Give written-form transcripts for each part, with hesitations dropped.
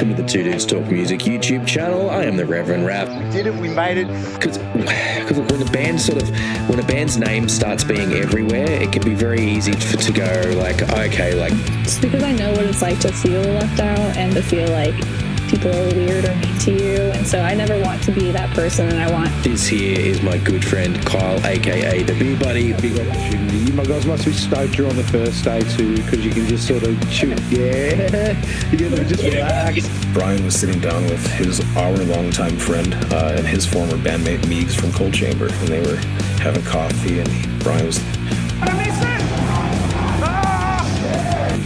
welcome to the Two Dudes Talk Music YouTube channel. I am the Reverend Raff. We did it. We made it. Because when a band's name starts being everywhere, it can be very easy to go like, okay, like. Just because I know what it's like to feel left out and to feel like people are weird or mean to you, and so I never want to be that person, and I want... This here is my good friend Kyle, aka the BeerBuddy. Big opportunity. You guys must be stoked you're on the first day too, because you can just sort of shoot. Yeah, you can just relax. Brian was sitting down with his longtime friend and his former bandmate Meegs from Cold Chamber, and they were having coffee, and Brian was...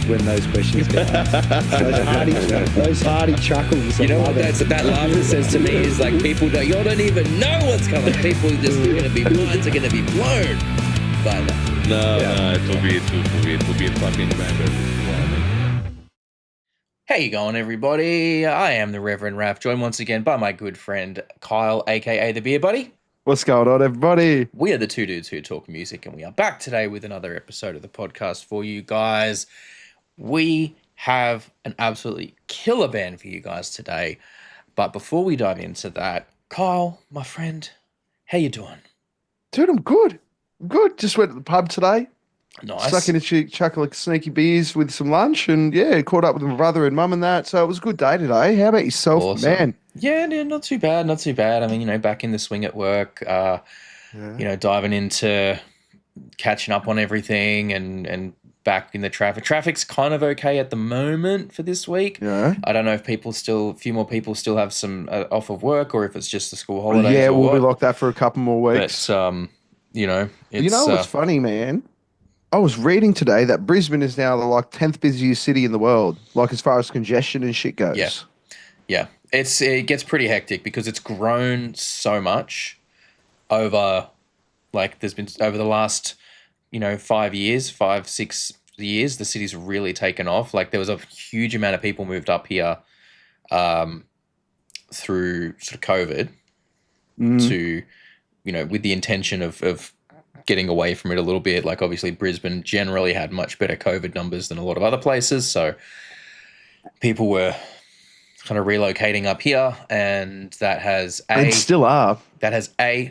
When those questions go, those hearty chuckles. You know what that laughter says to me is like, people don't even know what's coming. People just are going to be minds are going to be blown by that. No, it will be a fucking banger. How you going, everybody? I am the Reverend Raff, joined once again by my good friend Kyle, aka the BeerBuddy. What's going on, everybody? We are the two dudes who talk music, and we are back today with another episode of the podcast for you guys. We have an absolutely killer band for you guys today. But before we dive into that, Kyle, my friend, how you doing? Dude, I'm good. Just went to the pub today. Nice. Stuck in a chuckle of sneaky beers with some lunch, and yeah, caught up with my brother and mum and that. So it was a good day today. How about yourself, Awesome. man? Yeah, not too bad. I mean, back in the swing at work, diving into catching up on everything and back in the traffic. Traffic's kind of okay at the moment for this week. Yeah. I don't know if a few more people still have some off of work, or if it's just the school holidays. Yeah, or we'll be what. like that for a couple more weeks. But, it's... You know what's funny, man? I was reading today that Brisbane is now the 10th busiest city in the world, as far as congestion and shit goes. Yeah. It gets pretty hectic because it's grown so much over, there's been over the last, 5, 6 years, the city's really taken off. There was a huge amount of people moved up here through sort of COVID to, with the intention of getting away from it a little bit. Obviously Brisbane generally had much better COVID numbers than a lot of other places. So people were kind of relocating up here, and that has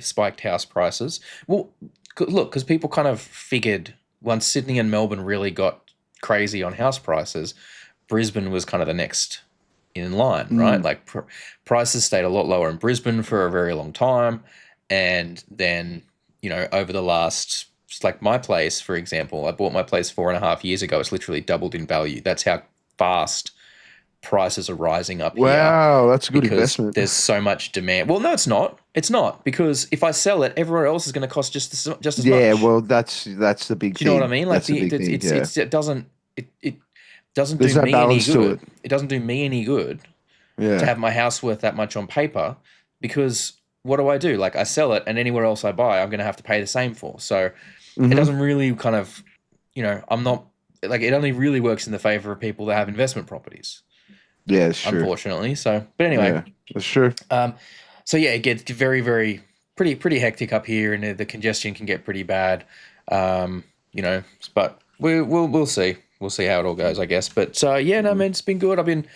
spiked house prices. Well, look, because people kind of figured once Sydney and Melbourne really got crazy on house prices, Brisbane was kind of the next in line, right? Prices stayed a lot lower in Brisbane for a very long time, and then over the last, my place, for example, I bought my place 4.5 years ago. It's literally doubled in value. That's how fast prices are rising up here. Wow, that's a good investment. There's so much demand. Well, no, it's not. It's not, because if I sell it, everywhere else is going to cost just as much. Yeah, well, that's the big thing. Do you know what I mean? It doesn't do me any good. It doesn't do me any good to have my house worth that much on paper, because what do? I sell it, and anywhere else I buy, I'm going to have to pay the same for. So it doesn't really kind of, I'm not, it only really works in the favor of people that have investment properties. Yeah, it's true. Unfortunately. So, but anyway. Yeah, that's true. So yeah, it gets very, very pretty hectic up here, and the congestion can get pretty bad. But we'll see. We'll see how it all goes, I guess. But man, it's been good. I've been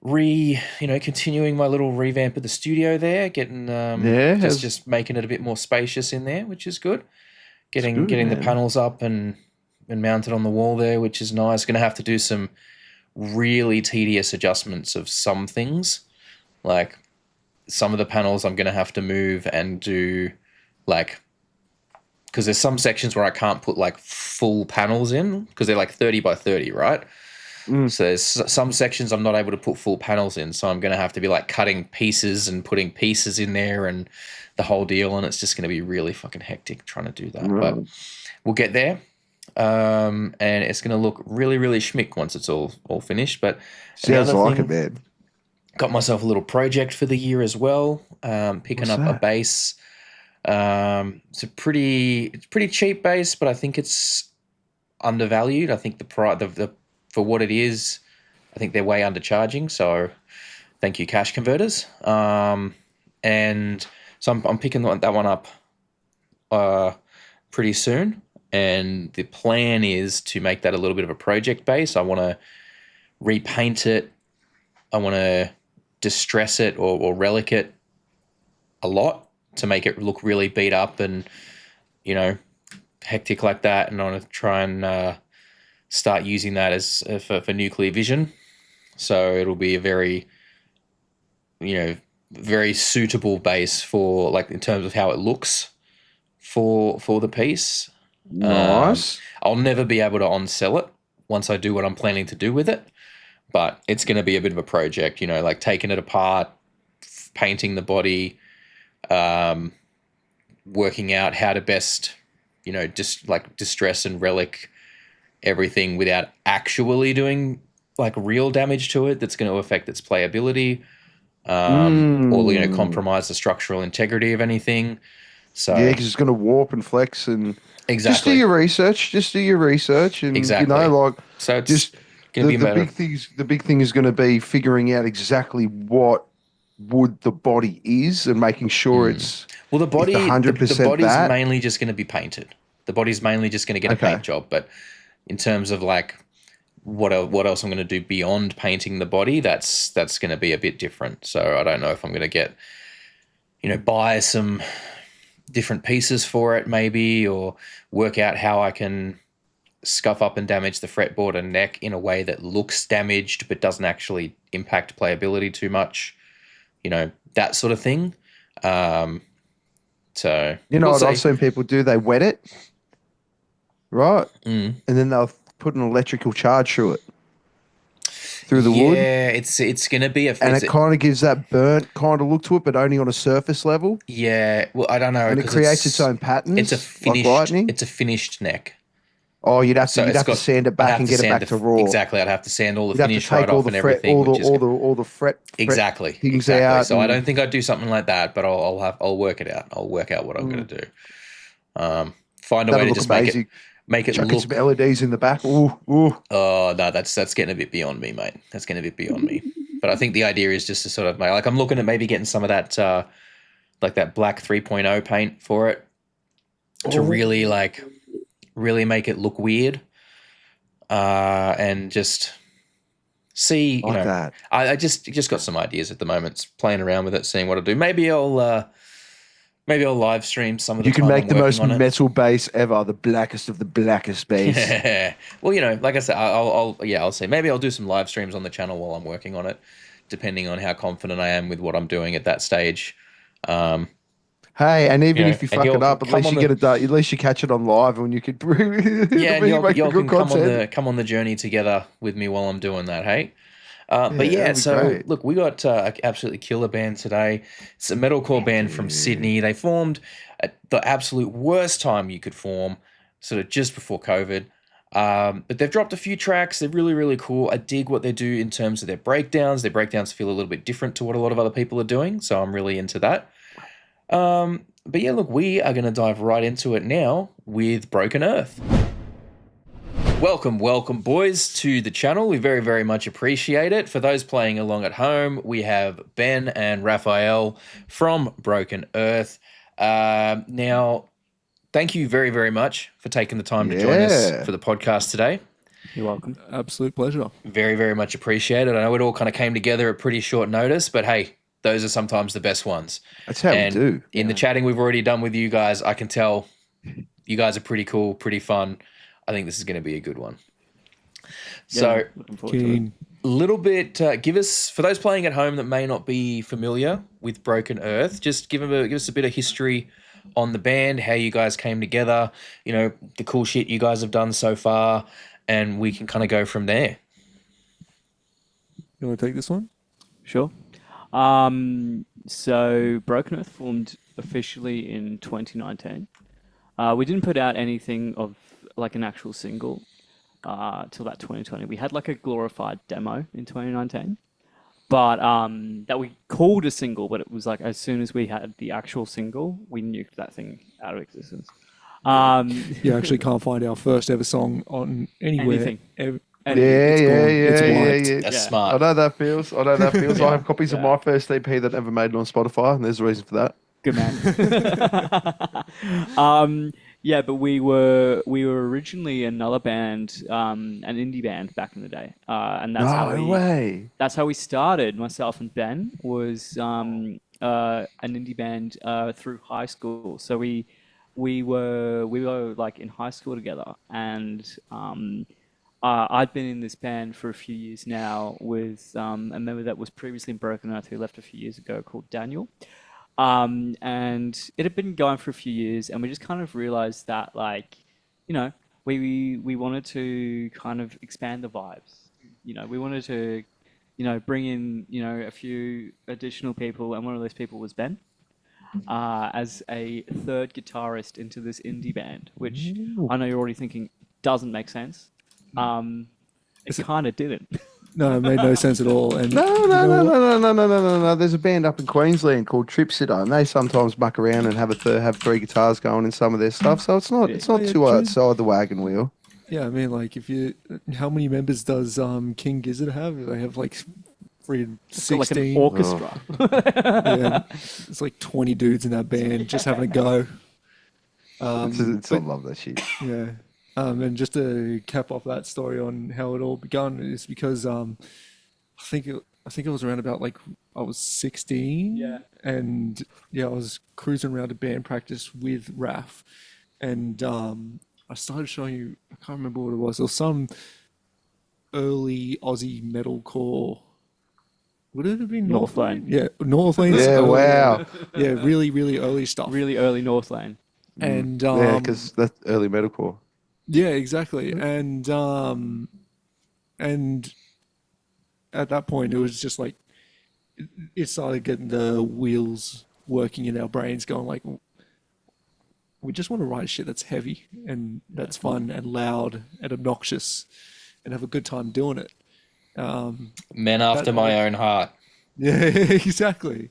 continuing my little revamp of the studio there, getting just making it a bit more spacious in there, which is good. Getting the panels up and mounted on the wall there, which is nice. Going to have to do some really tedious adjustments of some things, some of the panels I'm going to have to move and do, because there's some sections where I can't put full panels in because they're 30 by 30, right? So there's some sections I'm not able to put full panels in, so I'm going to have to be cutting pieces and putting pieces in there and the whole deal, and it's just going to be really fucking hectic trying to do that. But we'll get there. And it's going to look really, really schmick once it's all finished. But sounds like it, man. Got myself a little project for the year as well. Picking up a bass. It's pretty cheap bass, but I think it's undervalued. I think the for what it is, I think they're way undercharging. So thank you, cash converters. And so I'm picking that one up pretty soon. And the plan is to make that a little bit of a project base. I want to repaint it I want to distress it or relic it a lot to make it look really beat up and, you know, hectic like that. And I want to try and start using that as for nuclear vision. So it'll be a very, you know, very suitable base for, like, in terms of how it looks for the piece. Nice. I'll never be able to on-sell it once I do what I'm planning to do with it, but it's going to be a bit of a project, you know, like taking it apart, painting the body, working out how to best, you know, just like distress and relic everything without actually doing like real damage to it that's going to affect its playability, or, you know, compromise the structural integrity of anything. So yeah, because it's going to warp and flex and exactly. Just do your research. Just do your research, and Exactly. you know, like, so it's just going to be the big thing is going to be figuring out exactly what wood the body is and making sure it's well, the body, it's 100% the body's that. mainly just going to be painted. The body's mainly just going to get a paint job. But in terms of like what else I'm going to do beyond painting the body, that's going to be a bit different. So I don't know if I'm going to get, you know, buy some different pieces for it maybe, or work out how I can scuff up and damage the fretboard and neck in a way that looks damaged but doesn't actually impact playability too much, you know, that sort of thing. So You know what I've seen people do? They wet it, right? And then they'll put an electrical charge through it, through the wood. Yeah, it's going to be and it kind of gives that burnt kind of look to it, but only on a surface level. Yeah, well, I don't know, and it creates its own patterns. It's a finished, like lightning. It's a finished neck. Oh, you'd have to sand it back and get it back to raw. Exactly, I'd have to sand all the finish right off and everything. All the fret things out. So I don't think I'd do something like that, but I'll work it out. I'll work out what I'm going to do. Find a way to just make it look. Some LEDs in the back. Ooh. Oh no, that's getting a bit beyond me, mate. That's getting a bit beyond me. But I think the idea is just to sort of like I'm looking at maybe getting some of that like that black 3.0 paint for it to really make it look weird, and just see, you know, that. I just got some ideas at the moment, playing around with it, seeing what I'll do. Maybe I'll live stream some of the time. You can make the most metal bass ever, the blackest of the blackest bass. Yeah. Well, you know, like I said, I'll see. Maybe I'll do some live streams on the channel while I'm working on it, depending on how confident I am with what I'm doing at that stage. Hey, and even if you fuck it up, at least you get it done. At least you catch it on live, and you could and y'all can come on the journey together with me while I'm doing that. Hey, but yeah, so great. Look, we got an absolutely killer band today. It's a metalcore band from Sydney. They formed at the absolute worst time you could form, sort of just before COVID. But they've dropped a few tracks. They're really, really cool. I dig what they do in terms of their breakdowns. Their breakdowns feel a little bit different to what a lot of other people are doing, so I'm really into that. But yeah, look, we are going to dive right into it now with Broken Earth. Welcome, boys, to the channel. We very, very much appreciate it. For those playing along at home, we have Ben and Raphael from Broken Earth. Now, thank you very, very much for taking the time to join us for the podcast today. You're welcome. Absolute pleasure. Very, very much appreciated. I know it all kind of came together at pretty short notice, but hey, those are sometimes the best ones. That's how we do. In the chatting we've already done with you guys, I can tell you guys are pretty cool, pretty fun. I think this is going to be a good one. So, Keen. a little bit, give us, for those playing at home that may not be familiar with Broken Earth, just give us a bit of history on the band, how you guys came together, you know, the cool shit you guys have done so far, and we can kind of go from there. You want to take this one? Sure. So Broken Earth formed officially in 2019. We didn't put out anything of like an actual single till that 2020. We had like a glorified demo in 2019, but that we called a single, but it was like as soon as we had the actual single, we nuked that thing out of existence. You actually can't find our first ever song on anywhere. Anything. Yeah. That's smart. I know that feels. I have copies of my first EP that never made it on Spotify, and there's a reason for that. Good man. Yeah, but we were originally another band, an indie band back in the day, and No way. that's how we started. Myself and Ben was an indie band through high school. So we were like in high school together, and I'd been in this band for a few years now with a member that was previously in Broken Earth who left a few years ago called Daniel. And it had been going for a few years, and we just kind of realized that, like, you know, we wanted to kind of expand the vibes. We wanted to, bring in, a few additional people, and one of those people was Ben, as a third guitarist into this indie band, which I know you're already thinking doesn't make sense. It kind of didn't. No, it made no sense at all. And No, you no, know no, what? no, no, no, no, no, no. There's a band up in Queensland called Trip Sitter, and they sometimes muck around and have three guitars going in some of their stuff. So it's not Yeah, too true. outside the wagon wheel. Yeah, I mean, like, how many members does King Gizzard have? They have like freaking It's got like an 16. orchestra. Yeah, it's like 20 dudes in that band just having a go. I love that shit. Yeah. And just to cap off that story on how it all begun is because I think it was around about like I was 16. Yeah. And yeah, I was cruising around to band practice with Raff, and I started showing you. I can't remember what it was. It was some early Aussie metalcore. Would it have been Northlane. Yeah, Northlane. Yeah, wow. Yeah, really, really early stuff. Really early Northlane. And Yeah, because that's early metalcore. yeah, exactly. And at that point, it was just like it started getting the wheels working in our brains, going like, we just want to write shit that's heavy and that's fun and loud and obnoxious, and have a good time doing it. Men after my own heart. Yeah, exactly.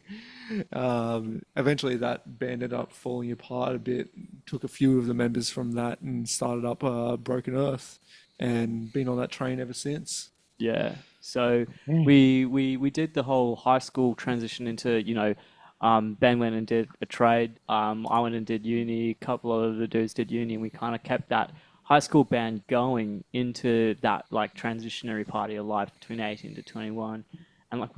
Eventually, that band ended up falling apart a bit. Took a few of the members from that and started up Broken Earth, and been on that train ever since. Yeah. So we did the whole high school transition into, Ben went and did a trade. I went and did uni. A couple of the dudes did uni, and we kind of kept that high school band going into that like transitionary party of life between 18 to 21. And like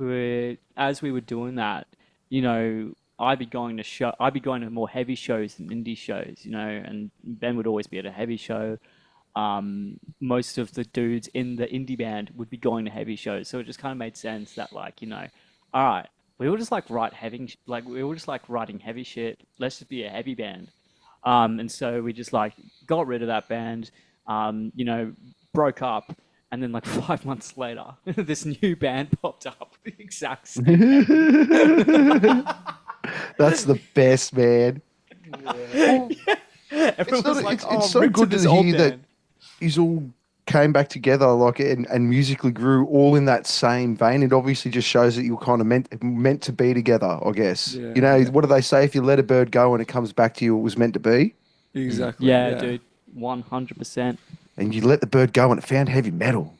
as we were doing that, I'd be going to more heavy shows than indie shows, and Ben would always be at a heavy show. Most of the dudes in the indie band would be going to heavy shows, so it just kind of made sense that, like, all right, we were just like we were just like writing heavy shit. Let's just be a heavy band. And so we just like got rid of that band, broke up, and then like 5 months later, this new band popped up with the exact same. That's the best, man. Everyone was like, it's so rip good to this old hear that band. he's all came back together like and musically grew all in that same vein. It obviously just shows that you were kind of meant to be together, I guess. Yeah. What do they say? If you let a bird go and it comes back to you, it was meant to be. Exactly. Yeah, dude, 100%. And you let the bird go and it found heavy metal.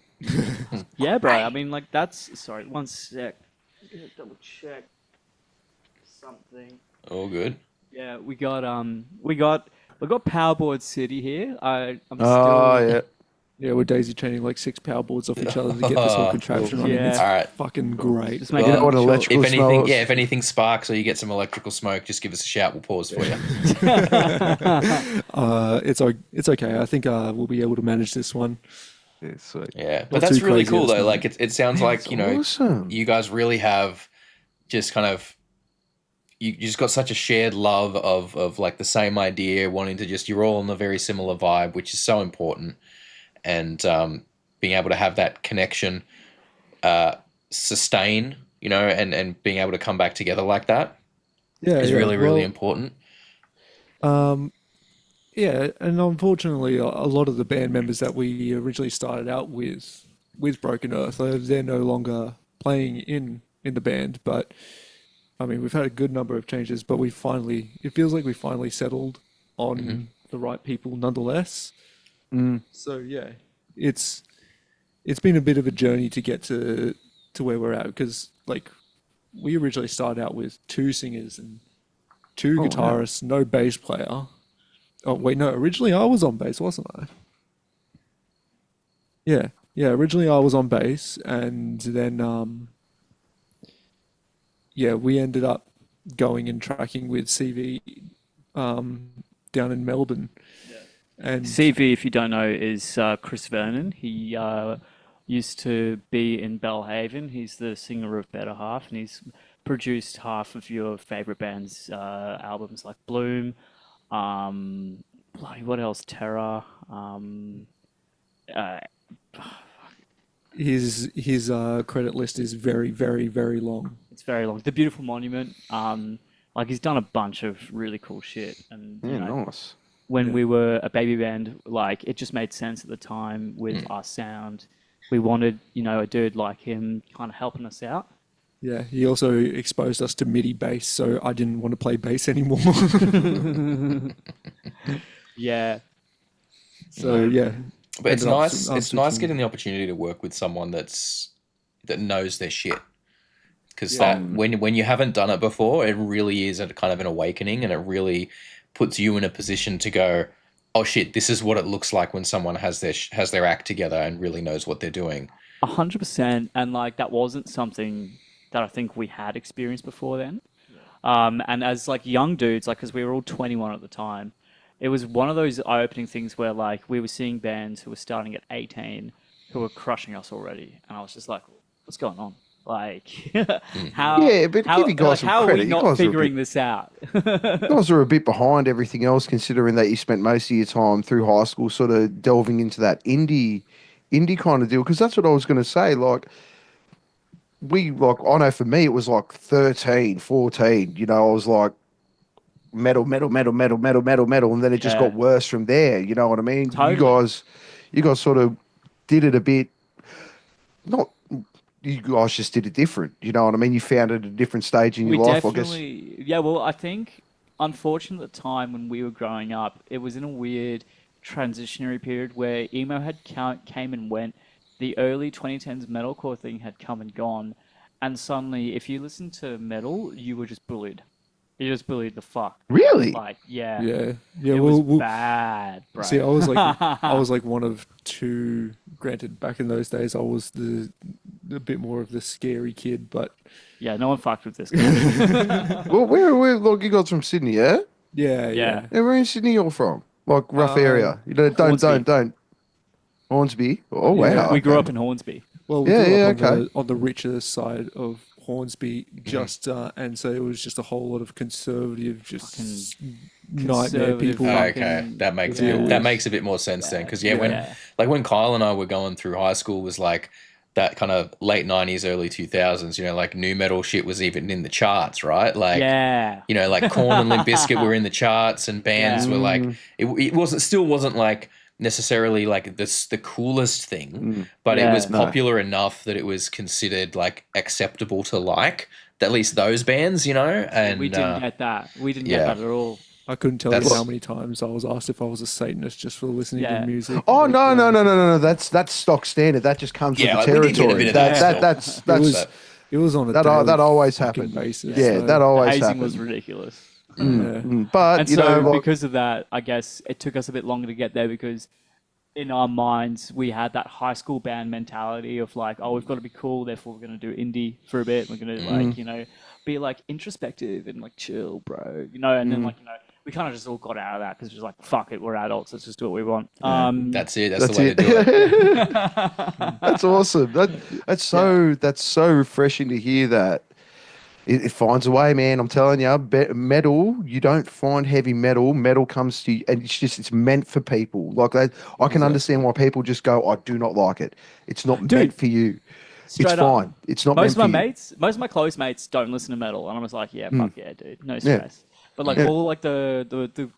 Yeah, bro. I mean, like, that's... Sorry, one sec. I'm gonna double check something. All good. Yeah, we got Powerboard City here. I'm Oh, still... yeah. Yeah, we're daisy chaining like 6 power boards off each other to get this whole contraption running. Yeah. It's All right. fucking great. Just making Oh, what sure. electrical If anything, smells. if anything sparks or you get some electrical smoke, just give us a shout. We'll pause for you. It's okay. I think we'll be able to manage this one. Yeah, sweet. Yeah, Not but that's too really crazy, cool that's though. fine. Like it sounds like Awesome. you guys really have just kind of you just got such a shared love of like the same idea, wanting to just you're all on a very similar vibe, which is so important, and being able to have that connection sustain, and being able to come back together like that is really really important. Yeah, and unfortunately, a lot of the band members that we originally started out with Broken Earth, they're no longer playing in the band. But I mean, we've had a good number of changes, but it feels like we finally settled on the right people nonetheless. So yeah, it's been a bit of a journey to get to where we're at, because like we originally started out with 2 singers and 2 guitarists, no bass player. Oh wait, no. Originally, I was on bass, wasn't I? Yeah, yeah. Originally, I was on bass, and then yeah, we ended up going and tracking with CV down in Melbourne, and CV, if you don't know, is Chris Vernon. He used to be in Belhaven. He's the singer of Better Half, and he's produced half of your favorite band's albums, like Bloom. Bloody, what else? Terror. Uh, his credit list is very, very, very long. it's very long. The Beautiful Monument. Like he's done a bunch of really cool shit, and you Yeah, know, nice. when we were a baby band, like it just made sense at the time with our sound. We wanted, you know, a dude like him kind of helping us out. Yeah, he also exposed us to MIDI bass, so I didn't want to play bass anymore. Yeah. So yeah, But it's ended up nice. It's nice switching. getting the opportunity to work with someone that knows their shit. Because that when you haven't done it before, it really is a kind of an awakening, and it really puts you in a position to go, oh shit, this is what it looks like when someone has their act together and really knows what they're doing. 100%. And like that wasn't something that I think we had experienced before then. And as like young dudes, like because we were all 21 at the time, it was one of those eye-opening things where like we were seeing bands who were starting at 18 who were crushing us already, and I was just like, what's going on? Like, how? Yeah, but give you guys some how are credit. we You not guys are a figuring bit- this out? You guys are a bit behind everything else, considering that you spent most of your time through high school sort of delving into that indie kind of deal. Because that's what I was going to say. Like, I know for me, it was like 13, 14. You know, I was like, metal, metal, metal, metal, metal, metal, metal, and then it just Yeah. got worse from there. You know what I mean? Totally. You guys sort of did it a bit. Not you guys just did it different. You know what I mean? You found it at a different stage in We your life. I guess. definitely, yeah. Well, I think, unfortunately, at the time when we were growing up, it was in a weird transitionary period where emo had came and went. The early 2010s metalcore thing had come and gone, and suddenly, if you listened to metal, you were just bullied. You just bullied the fuck. Really? Like, yeah, Yeah, yeah. it was Well, bad, bro. see, I was like one of two. Granted, back in those days, I was a bit more of the scary kid, but Yeah, no one fucked with this guy. Well, where look, you guys from Sydney, yeah? yeah, Yeah. Yeah, where in Sydney you're from? Like rough area. You know, Hornsby. don't. Hornsby. Oh Yeah, wow. We grew okay. up in Hornsby. Well, we Yeah, grew yeah, up on okay. the richer side of Hornsby, just and so it was just a whole lot of conservative, just nightmare conservative people. fucking- Okay, that makes Yeah. that makes a bit more sense then. Because when Yeah. when Kyle and I were going through high school was like that kind of late 90s, early 2000s. You know, like new metal shit was even in the charts, right? Like Yeah. you know, like Korn and Limp Bizkit were in the charts, and bands Yeah. were like it still wasn't like necessarily like the coolest thing, but it was Yeah. popular enough that it was considered like acceptable to like at least those bands, you know. And We didn't get that. We didn't yeah. get that at all. I couldn't tell you That's- how many times I was asked if I was a Satanist just for listening Yeah. to music. Oh Like, no. That's stock standard. That just comes Yeah, with like, the we did get a territory. bit of that still. That's It was But- it was on a that daily always fucking happened. basis. Yeah, so- that always Hazing happened. was ridiculous. yeah. But And you so, know, like, because of that, I guess it took us a bit longer to get there because in our minds, we had that high school band mentality of like, oh, we've got to be cool, therefore we're going to do indie for a bit. We're going to like, you know, be like introspective and like chill, bro. You know, and then like, you know, we kind of just all got out of that because it was like, fuck it, we're adults, let's just do what we want. That's it. That's that's the way it. to do it. That's awesome. That's so refreshing to hear that. It finds a way, man. I'm telling you, metal. You don't find heavy metal. Metal comes to you, and it's meant for people like that. I can understand why people just go, "I do not like it. It's not meant for you. Straight It's up. fine. It's not Most meant of my for you." mates, most of my close mates don't listen to metal, and I was like, yeah, fuck yeah, dude, no stress. But like all like the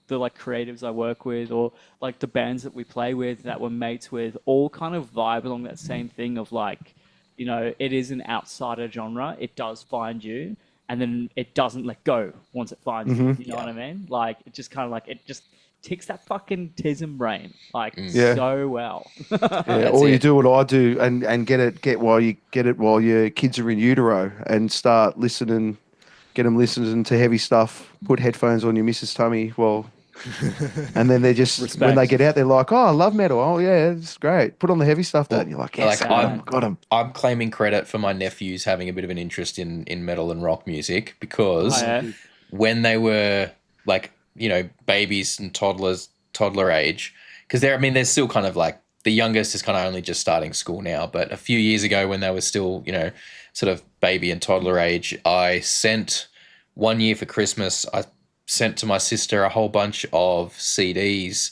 like creatives I work with, or like the bands that we play with that we're mates with, all kind of vibe along that same thing of like, you know, it is an outsider genre. It does find you, and then it doesn't let go once it finds you. You know what I mean? Like it just kind of like it just ticks that fucking tism brain like so well. Yeah, or you do what I do and get it while your kids are in utero and start listening, get them listening to heavy stuff. Put headphones on your missus' tummy while And then they're just when they Respect. get out, they're like, "Oh, I love metal. Oh yeah, it's great. Put on the heavy stuff, Dad." And you're like, "Yes, Like, got him." I'm claiming credit for my nephews having a bit of an interest in metal and rock music because Oh, yeah. when they were like, babies and toddler age, because they're still kind of like the youngest is kind of only just starting school now, but a few years ago when they were still, sort of baby and toddler age, I sent one year for Christmas, I sent to my sister a whole bunch of CDs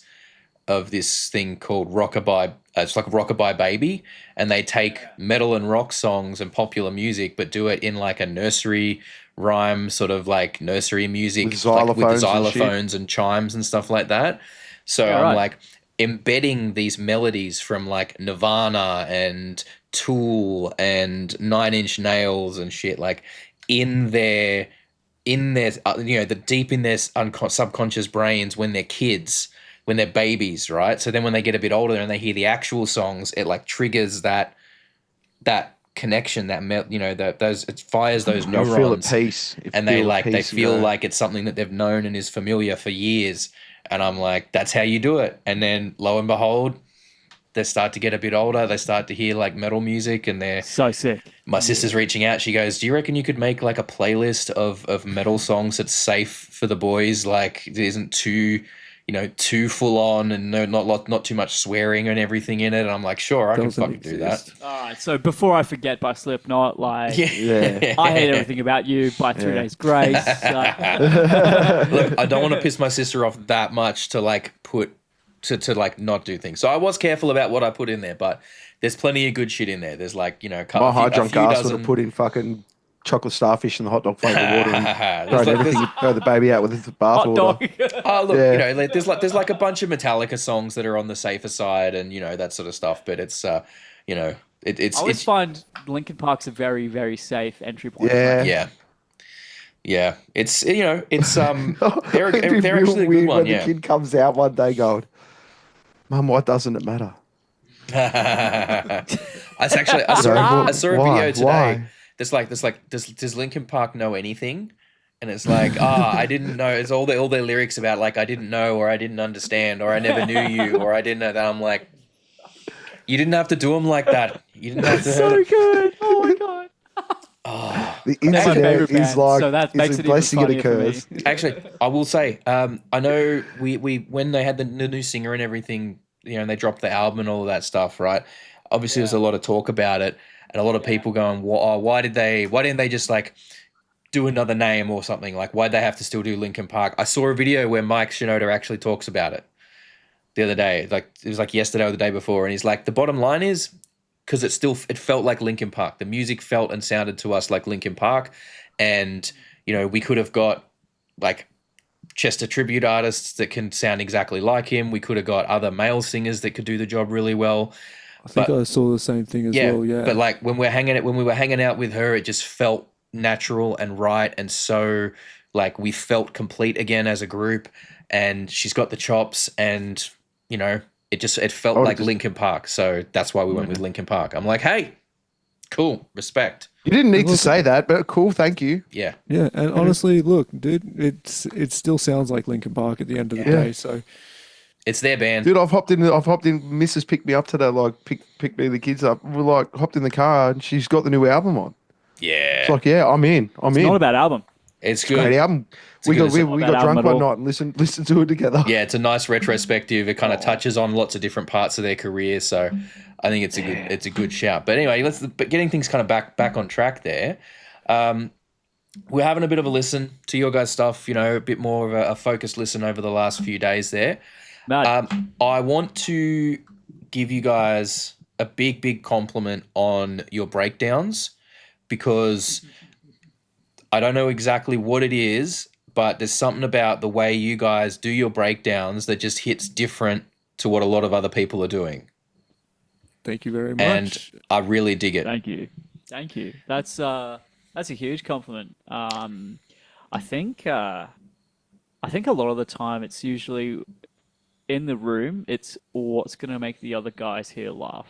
of this thing called Rockabye. It's like Rockabye Baby, and they take metal and rock songs and popular music, but do it in like a nursery rhyme, sort of like nursery music, With like with the xylophones and shit. xylophones and chimes and stuff like that. So Yeah, I'm right. like embedding these melodies from like Nirvana and Tool and Nine Inch Nails and shit, like in their the deep in their subconscious brains when they're kids, when they're babies, right? So then when they get a bit older and they hear the actual songs, it like triggers that connection, it fires those They'll neurons, feel at peace. and they feel like it's something that they've known and is familiar for years. And I'm like, that's how you do it. And then lo and behold, they start to get a bit older. They start to hear like metal music, and So sick. my sister's reaching out. She goes, "Do you reckon you could make like a playlist of metal songs that's safe for the boys? Like it isn't too, too full on, and not too much swearing and everything in it." And I'm like, "Sure, I can Doesn't fucking do that." exist. All right. So Before I Forget by Slipknot, like Yeah. I Hate Everything About You by 3 Days Grace. Look, I don't want to piss my sister off that much to like put to like not do things. So I was careful about what I put in there, but there's plenty of good shit in there. There's like, My high drunk ass would have put in fucking chocolate starfish in the hot dog flavored water and thrown everything, throw the baby out with the bath Hot water. dog. Oh, look, Yeah. there's like a bunch of Metallica songs that are on the safer side, and that sort of stuff. But it's it's I always find Linkin Park's a very, very safe entry point. Yeah. yeah. It's they're It'd be they're real actually a good weird one. when Yeah. the kid comes out one day going, "Mum, why doesn't it matter?" I saw Sorry, I saw a why? video today. Why? Does Linkin Park know anything? And it's like, I didn't know. It's all their lyrics about like I didn't know, or I didn't understand, or I never knew you, or I didn't know that. I'm like, you didn't have to do them like that. You didn't have to. So good. Oh my god. The They're my internet favorite is band, like, so that it's makes a it even blessing it funnier for me. occurs. Actually, I will say, I know we when they had the new singer and everything, and they dropped the album and all of that stuff, right? Obviously, there's a lot of talk about it, and a lot of people going, why didn't they just like do another name or something? Like, why'd they have to still do Linkin Park? I saw a video where Mike Shinoda actually talks about it the other day. Like, it was like yesterday or the day before, and he's like, the bottom line is, because it felt like Linkin Park. The music felt and sounded to us like Linkin Park, and we could have got like Chester tribute artists that can sound exactly like him. We could have got other male singers that could do the job really well. I think I saw the same thing as well. Yeah. But like when we were hanging out with her, it just felt natural and right, and so like we felt complete again as a group. And she's got the chops, and it felt like Linkin Park. So that's why we went with Linkin Park. I'm like, hey, cool, respect. You didn't need to say that, but cool, thank you. Yeah. Yeah, and honestly, look, dude, it still sounds like Linkin Park at the end of the day. So It's their band. Dude, I've hopped in. Mrs. picked me up today. Like, picked me and the kids up. We're like hopped in the car, and she's got the new album on. Yeah. It's like, yeah, I'm in. I'm in. Not a bad album. It's good. Great album. a We good- got drunk one night and listened to it together. Yeah, it's a nice retrospective. It kind of touches on lots of different parts of their career, so I think it's a good shout. But anyway, but getting things kind of back on track there. We're having a bit of a listen to your guys' stuff. A bit more of a focused listen over the last few days there. Mad. I want to give you guys a big compliment on your breakdowns, because I don't know exactly what it is, but there's something about the way you guys do your breakdowns that just hits different to what a lot of other people are doing. thank you very much. And I really dig it. Thank you. That's a huge compliment. I think a lot of the time it's usually in the room. It's what's gonna make the other guys here laugh.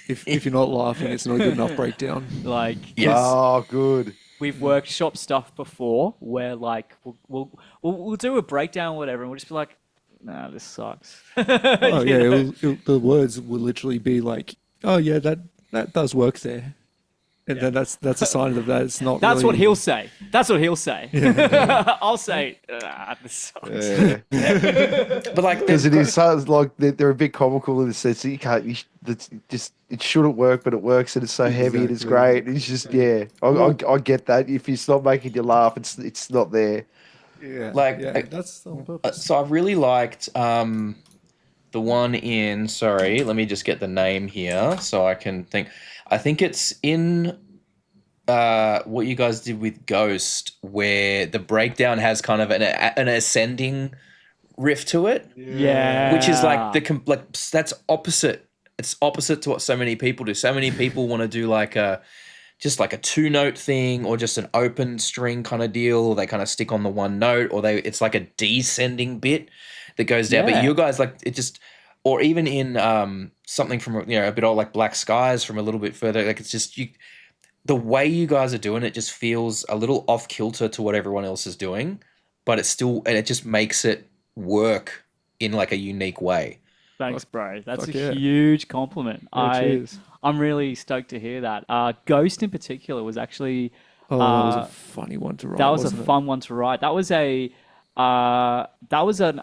If you're not laughing, it's not a good enough breakdown. Like, Yes. Oh, good. we've workshop stuff before where like we'll do a breakdown or whatever, and we'll just be like, nah, this sucks. Oh You yeah, know? the words will literally be like, "Oh yeah, that does work there," and then that's a sign of that it's not. That's really... what he'll say. That's what he'll say. I'll say, this sucks. But like, Because it is so, like they're a bit comical in the sense that you can't. It shouldn't work, but it works, and it's so heavy and it's Exactly. great. It's just I get that. If it's not making you laugh, it's not there. Yeah, Like, yeah, that's on purpose. so I really liked the one in. Sorry, let me just get the name here so I can think. I think it's in what you guys did with Ghost, where the breakdown has kind of an ascending riff to it. Yeah. Which is like that's opposite. It's opposite to what so many people do. So many people want to do like a 2-note thing, or just an open string kind of deal, or they kind of stick on the one note, or it's like a descending bit that goes down. Yeah. But you guys like it just, or even in something from a bit old like Black Skies from a little bit further, like it's just the way you guys are doing it just feels a little off kilter to what everyone else is doing, but it's still, and it just makes it work in like a unique way. Thanks, bro. That's fuck a yeah. huge compliment. Yeah, cheers. I'm really stoked to hear that. Ghost in particular was actually Oh, that was a funny one to write. that was a wasn't it? fun one to write. That was an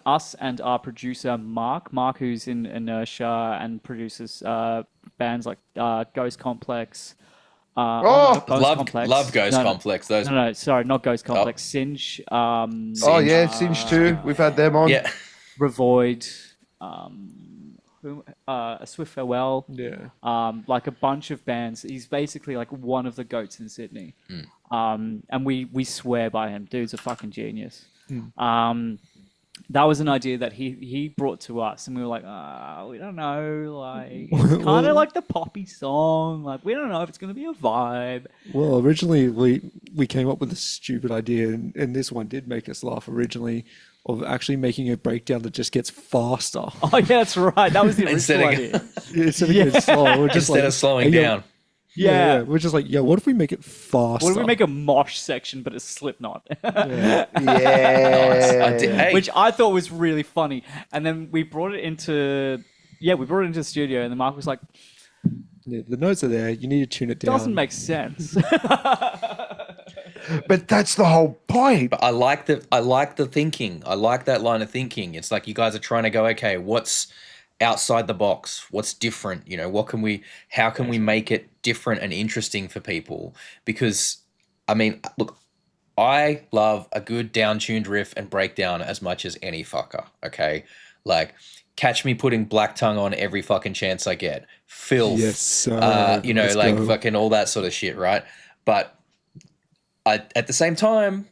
us and our producer Mark, who's in Inertia and produces bands like Ghost Complex. Ghost Love Ghost Complex. Those. No, sorry, not Ghost Complex. Singe. Oh yeah, Singe too. We've had them on. Yeah. Revoid. A Swift Farewell. Yeah. Like a bunch of bands. He's basically like one of the goats in Sydney. And we swear by him. Dude's a fucking genius. That was an idea that he brought to us, and we were like, we don't know, like it's kind of like the poppy song, like we don't know if it's gonna be a vibe. Well, originally we came up with a stupid idea, and this one did make us laugh originally, of actually making a breakdown that just gets faster. Oh yeah, that's right. That was the original idea. Instead of getting slow, we're just Instead of slowing hey, yo, down. Yeah, we're just like, what if we make it faster? What if we make a mosh section, but it's Slipknot? Yeah. Hey. Which I thought was really funny. And then we brought it into the studio, and then Mark was like, Yeah, the notes are there. You need to tune it down. doesn't make sense. But that's the whole point. But I like the thinking. I like that line of thinking. It's like you guys are trying to go, okay, what's outside the box? What's different? How can we make it different and interesting for people? Because, I mean, look, I love a good down-tuned riff and breakdown as much as any fucker, okay? Like, catch me putting Black Tongue on every fucking chance I get. Filth. Yes, sir. Let's Let's go. fucking all that sort of shit, right? But at the same time,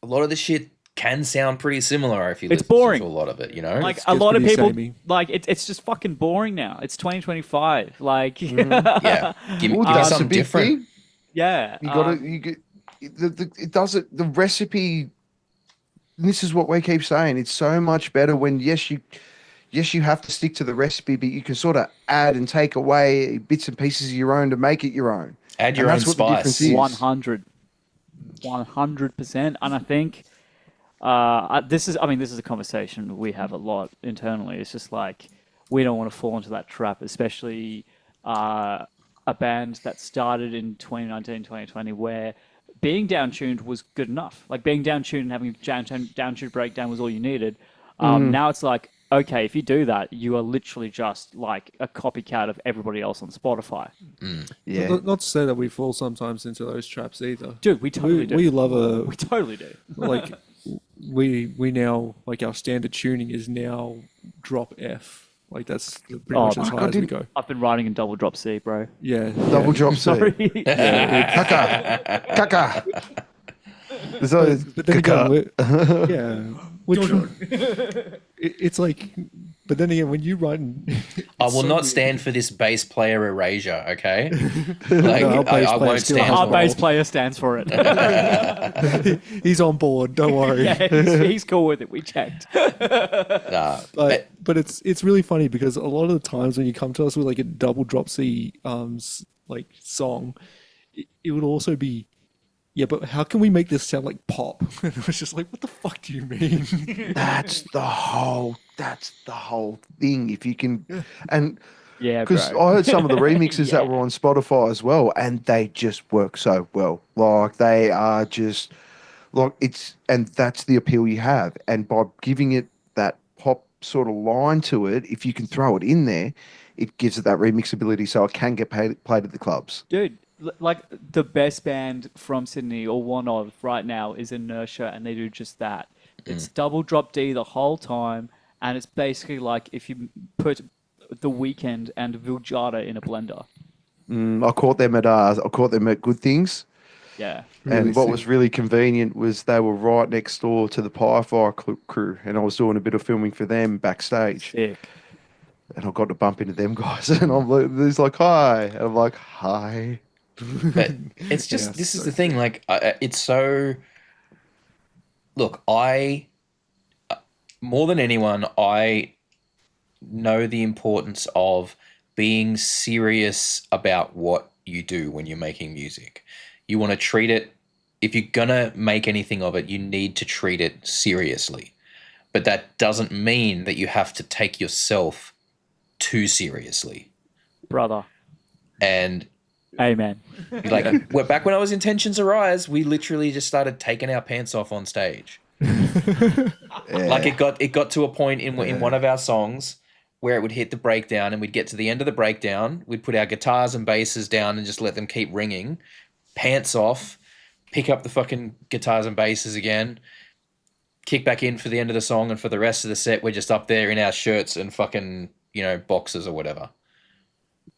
a lot of the shit can sound pretty similar if you It's listen boring. to a lot of it, Like It's a lot of pretty people, samey. like it's just fucking boring now. It's 2025. Like, Yeah. Give me That's a something big different. thing. yeah. You got to. You get it does it. The recipe. This is what we keep saying. It's so much better when yes you have to stick to the recipe, but you can sort of add and take away bits and pieces of your own to make it your own. Add your And own that's what the difference spice. is. 100%. And I think this is a conversation we have a lot internally. It's just like we don't want to fall into that trap, especially a band that started in 2019, 2020, where being down-tuned was good enough. Like being down-tuned and having a down-tuned breakdown was all you needed. Now it's like, okay, if you do that, you are literally just like a copycat of everybody else on Spotify. Yeah. Not to say that we fall sometimes into those traps either. Dude, we totally do. We love We totally do. like we now, like, our standard tuning is now drop F. Like that's pretty much as high as we go. I've been writing in double drop C, bro. Yeah. Double drop C. Sorry. Kaka. There's always But then kaka. again, it's like, but then again, when you write, I will not stand for this bass player erasure, okay? Like, our bass I player won't still stand has Our for bass it. player stands for it. he's on board. Don't worry. Yeah, he's cool with it. We checked. Nah. But it's really funny because a lot of the times when you come to us with like a double drop C like song, it would also be yeah, but how can we make this sound like pop? And it was just like, what the fuck do you mean? That's the whole thing. If you can, and Yeah, because bro. I heard some of the remixes that Yeah. were on Spotify as well, and they just work so well. Like they are just like and that's the appeal you have. And by giving it that pop sort of line to it, if you can throw it in there, it gives it that remixability, so it can get played at the clubs. Dude, like the best band from Sydney, or one of right now, is Inertia, and they do just that. It's double drop D the whole time, and it's basically like if you put The Weekend and Vujada in a blender. I caught them at Good Things. Yeah. Really And what sick. was really convenient was they were right next door to the Firefire crew, and I was doing a bit of filming for them backstage. Sick. And I got to bump into them guys, and I'm like, he's like, hi, and I'm like, hi. But it's just Yeah, this is so the thing. Like, it's so. Look, I more than anyone, I know the importance of being serious about what you do when you're making music. You want to treat it. If you're gonna make anything of it, you need to treat it seriously. But that doesn't mean that you have to take yourself too seriously. Brother. And Amen. like, back when I was in Tensions Arise, we literally just started taking our pants off on stage. Like it got to a point in one of our songs where it would hit the breakdown, and we'd get to the end of the breakdown, we'd put our guitars and basses down and just let them keep ringing, pants off, pick up the fucking guitars and basses again, kick back in for the end of the song, and for the rest of the set, we're just up there in our shirts and fucking, boxes or whatever.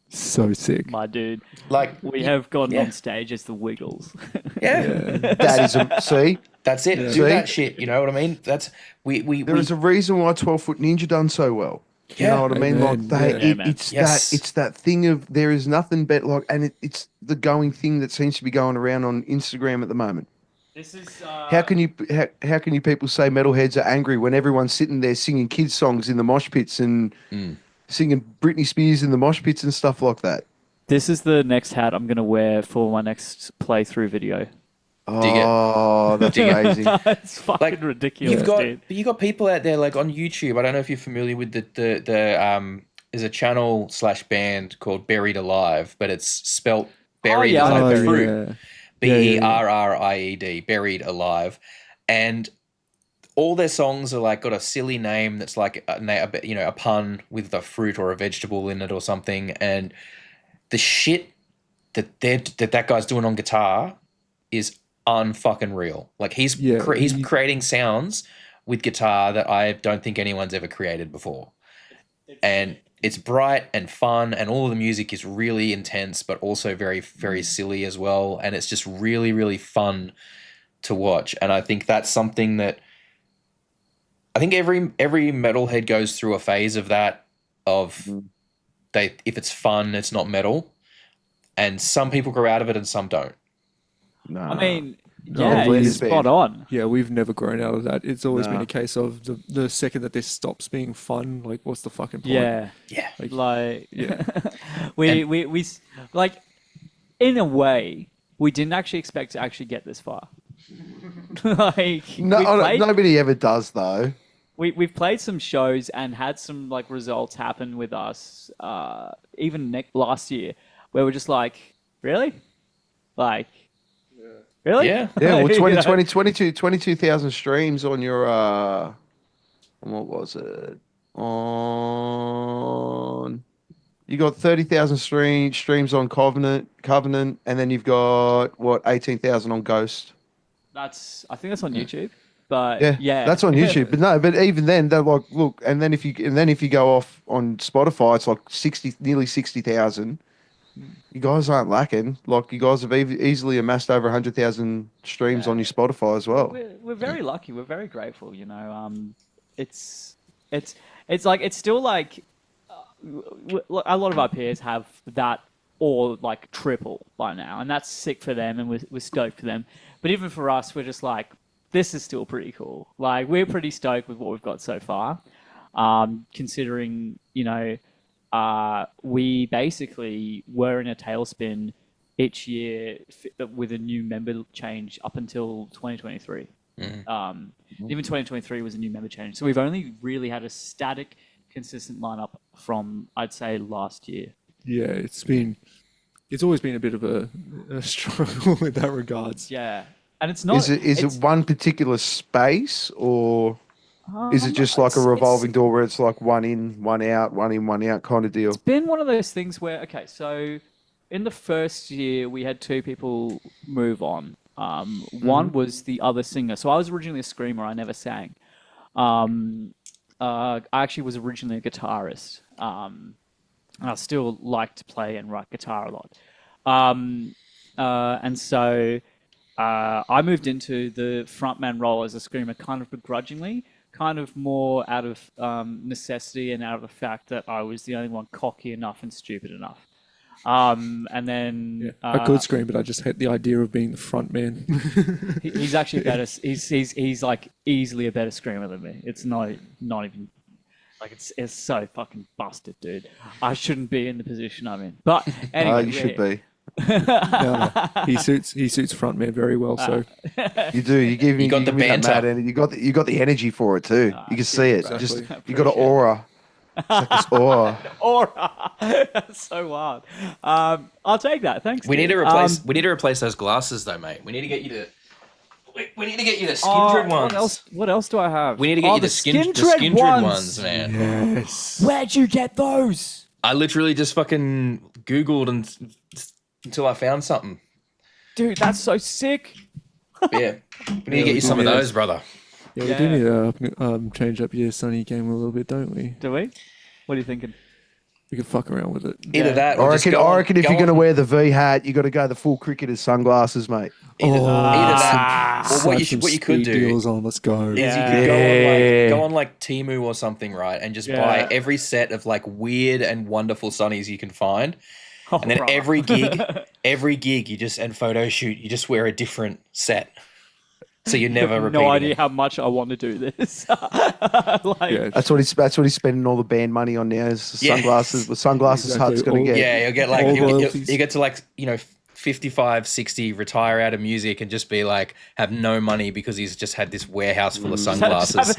So sick. My dude. Like, We have gone yeah. on stage as the Wiggles. yeah, That is see, that's it. Yeah. Do See? that shit. You know what I mean? That's there is a reason why 12-Foot Ninja done so well. You Yeah. know what I mean? Amen. Like Yeah. man. it's that thing of there is nothing better. Like, and it's the going thing that seems to be going around on Instagram at the moment. This is How can you people say metalheads are angry when everyone's sitting there singing kids songs in the mosh pits and singing Britney Spears in the mosh pits and stuff like that? This is the next hat I'm gonna wear for my next playthrough video. Oh, that's amazing. It's fucking Like, ridiculous, dude. you got people out there like on YouTube. I don't know if you're familiar with the there's a channel / band called Buried Alive, but it's spelt buried yeah, I know like Buried. fruit. yeah. BERRIED, Buried Alive, and all their songs are like got a silly name that's like a pun with a fruit or a vegetable in it or something, and the shit that guy's doing on guitar is unfucking real. Like he's creating sounds with guitar that I don't think anyone's ever created before, and it's bright and fun, and all of the music is really intense, but also very, very silly as well. And it's just really, really fun to watch. And I think that's something that I think every metalhead goes through a phase of that. If it's fun, it's not metal, and some people grow out of it and some don't. No, I mean, No, yeah, it it's is spot bad. on. Yeah, we've never grown out of that. It's always been Nah. a case of the second that this stops being fun, like, what's the fucking point? Yeah, Yeah. like Yeah. we like in a way we didn't actually expect to actually get this far. Like nobody ever does though. we've played some shows and had some like results happen with us, even last year, where we're just like, really, like, really, Yeah. Yeah, well, You know? 22,000 streams on your what was it? On you got 30,000 streams on Covenant, and then you've got what 18,000 on Ghost. I think that's on YouTube, but Yeah, yeah, that's on YouTube. But no, but even then, they're like, look, and then if you go off on Spotify, it's like nearly 60,000. You guys aren't lacking. Like you guys have easily amassed over 100,000 streams on your Spotify as well. We're very lucky. We're very grateful. You know, it's like it's still like a lot of our peers have that or like triple by now, and that's sick for them, and we're stoked for them. But even for us, we're just like, this is still pretty cool. Like we're pretty stoked with what we've got so far, considering we basically were in a tailspin each year with a new member change up until 2023. Even 2023 was a new member change. So we've only really had a static, consistent lineup from, I'd say, last year. Yeah, it's always been a bit of a struggle in that regards. Yeah. And it's not... Is it one particular space, or is it just like a revolving door where it's like one in, one out, one in, one out kind of deal? It's been one of those things where, okay, so in the first year, we had 2 people move on. One was the other singer. So I was originally a screamer. I never sang. I actually was originally a guitarist. And I still like to play and write guitar a lot. And so I moved into the frontman role as a screamer kind of begrudgingly, kind of more out of necessity and out of the fact that I was the only one cocky enough and stupid enough. And then I could scream, but I just hate the idea of being the front man. he's actually better. He's like easily a better screamer than me. It's not even like it's so fucking busted, dude. I shouldn't be in the position I'm in. But anyway, You should be. No. He suits front man very well. So You do. You give me. You got the give me that banter. mad energy. You got the energy for it too. You can see it. exactly. Just you got an aura. It's like this aura. Aura. That's so wild. I'll take that. Thanks. We need dude. to replace. We need to replace those glasses, though, mate. We need to get you to. We need to get you the Skindred ones. What else do I have? We need to get you the Skindred ones, man. yes, Where'd you get those? I literally just fucking Googled until I found something. Dude, that's so sick. Yeah, we need to get you some of those, brother. yeah, we do need to change up your Sunny game a little bit, don't we? Do we? What are you thinking? We could fuck around with it. Either that, or I just reckon. go I on- reckon if go you're going to on- wear the V hat, you got to go the full cricketer's sunglasses, mate. either that, or Slap what some you could speed do deals on. Let's go. is Yeah. you could Yeah. go on like Temu or something, right, and just buy every set of like weird and wonderful sunnies you can find, and then every gig you just and photo shoot, you just wear a different set, so you never repeat. No idea it. how much I want to do this. Yeah, That's what he's spending all the band money on now. Is the Yeah. sunglasses. The sunglasses Exactly. hut's going to get. Yeah, you'll get like All you royalties. get to like 55, 60, retire out of music and just be like have no money because he's just had this warehouse full of sunglasses.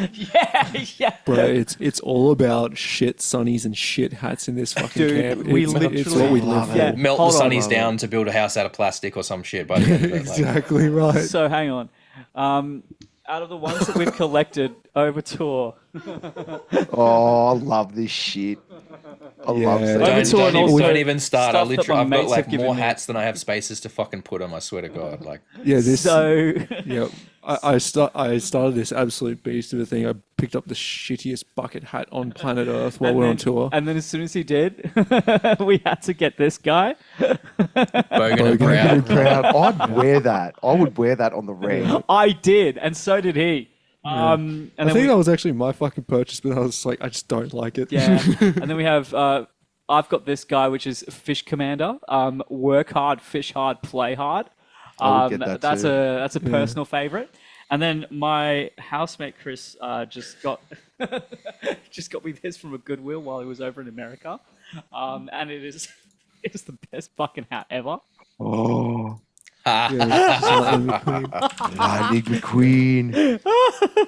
yeah. bro, it's all about shit sunnies and shit hats in this fucking Dude, camp. we It's literally what we live Yeah. for. Melt Hold the on, sunnies down to build a house out of plastic or some shit by the end of it. Like, Exactly right. So hang on. Out of the ones that we've collected over tour, Oh, I love this shit. I love Yeah. that. Overtour don't even start. stuff that my I've got mates like have given more me. hats than I have spaces to fucking put them. I swear to God. Like, Yeah, this. so Yeah, I started this absolute beast of a thing. I picked up the shittiest bucket hat on planet Earth while we're on tour. And then as soon as he did, we had to get this guy. Bogan and Proud. proud. I'd wear that. I would wear that on the reg. I did, and so did he. And I then think we, that was actually my fucking purchase, but I was like, I just don't like it. yeah, and then we have. I've got this guy, which is Fish Commander. Work hard, fish hard, play hard. I would get that that's too. a personal favorite. And then my housemate Chris just got me this from a Goodwill while he was over in America, and it's the best fucking hat ever. Oh. Yeah, Lightning McQueen.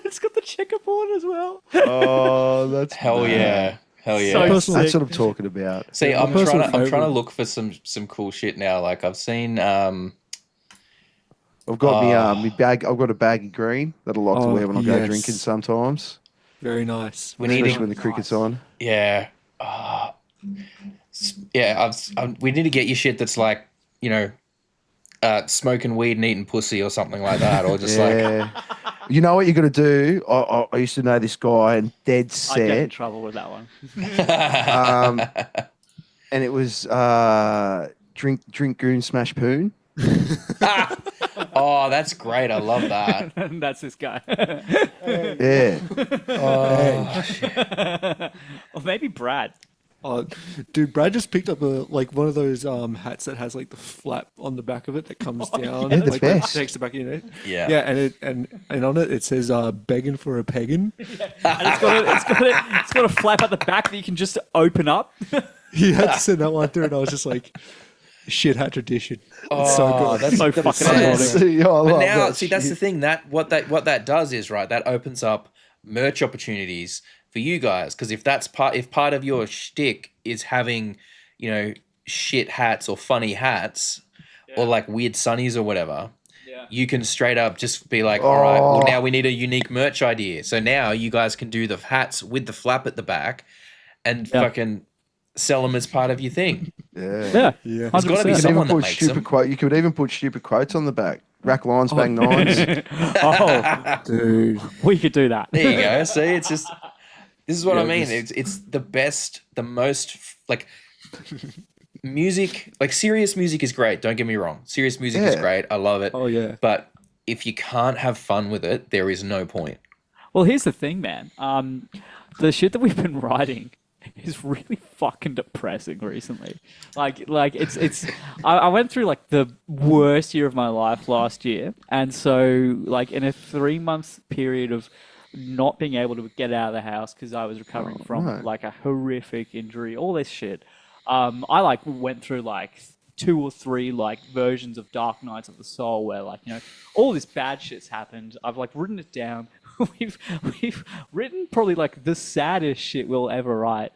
It's got the checkerboard as well. Oh, that's Hell yeah. Hell yeah. So Personally- That's what I'm talking about. See, Yeah, I'm my personal trying to favourite. look for some cool shit now. Like I've seen I've got me bag. I've got a baggy green that I like to Oh, wear when I go yes. drinking sometimes, very nice. we need especially to when the cricket's on. yeah. Yeah, we need to get you shit that's like, smoking weed and eating pussy or something like that, or just like Yeah. You know what you got to do? I used to know this guy and dead I get in set, trouble with that one. and it was drink goon smash poon. oh, that's great. I love that. That's this guy. Yeah. Or maybe Brad. Oh, dude, Brad just picked up one of those hats that has like the flap on the back of it that comes down. They're the like, best. Takes the back of your neck. Yeah. Yeah, and on it says begging for a pagan. And it's got a flap at the back that you can just open up. He had to send that one through, and I was just like, shit hat tradition. Oh, It's so good. that's So the fucking best. ironic. Yeah, I But love now, that see, that's the shit. thing that what that does is right. That opens up merch opportunities for you guys because if part of your shtick is having, you know, shit hats or funny hats or like weird sunnies or whatever, you can straight up just be like, all right, well Oh. now we need a unique merch idea. So now you guys can do the hats with the flap at the back and fucking sell them as part of your thing. Yeah. Yeah. There's got to be You could someone even that put makes stupid them. quote. You could even put stupid quotes on the back. Rack lines, bang nines. Oh, Dude. we could do that. There you go. See, it's just this is what I Yeah, mean. this- It's the best, the most like music. Like serious music is great. Don't get me wrong. Serious music is Yeah. great. I love it. Oh, yeah. But if you can't have fun with it, there is no point. Well, here's the thing, man. The shit that we've been writing is really fucking depressing recently. Like it's. I went through like the worst year of my life last year, and so like in a 3 month period of not being able to get out of the house because I was recovering from right. like a horrific injury, all this shit. I like went through like 2 or 3 like versions of Dark Nights of the Soul where like, you know, all this bad shit's happened. I've like written it down. we've written probably like the saddest shit we'll ever write.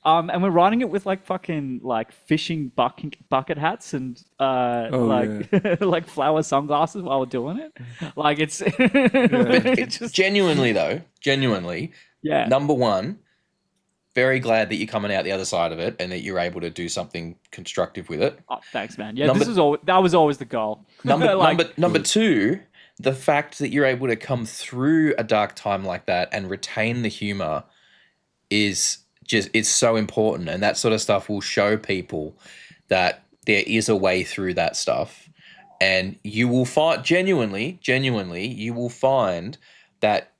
And we're writing it with like fucking like fishing bucket hats and like flower sunglasses while we're doing it. Like it's It's just genuinely, yeah. number one, very glad that you're coming out the other side of it and that you're able to do something constructive with it. Oh, thanks, man. Yeah, Number- that was always the goal. Number two, the fact that you're able to come through a dark time like that and retain the humor is just it's so important, and that sort of stuff will show people that there is a way through that stuff, and you will find genuinely you will find that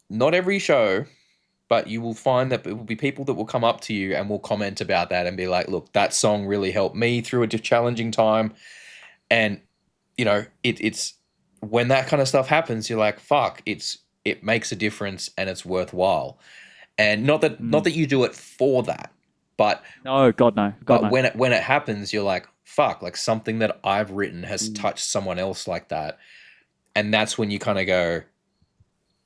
not every show, but you will find that it will be people that will come up to you and will comment about that and be like, look, that song really helped me through a challenging time. And you know, it's when that kind of stuff happens, you're like, fuck, it makes a difference and it's worthwhile. And not that you do it for that, but No, God no. God no. when it happens, you're like, fuck, like something that I've written has touched someone else like that. And that's when you kind of go,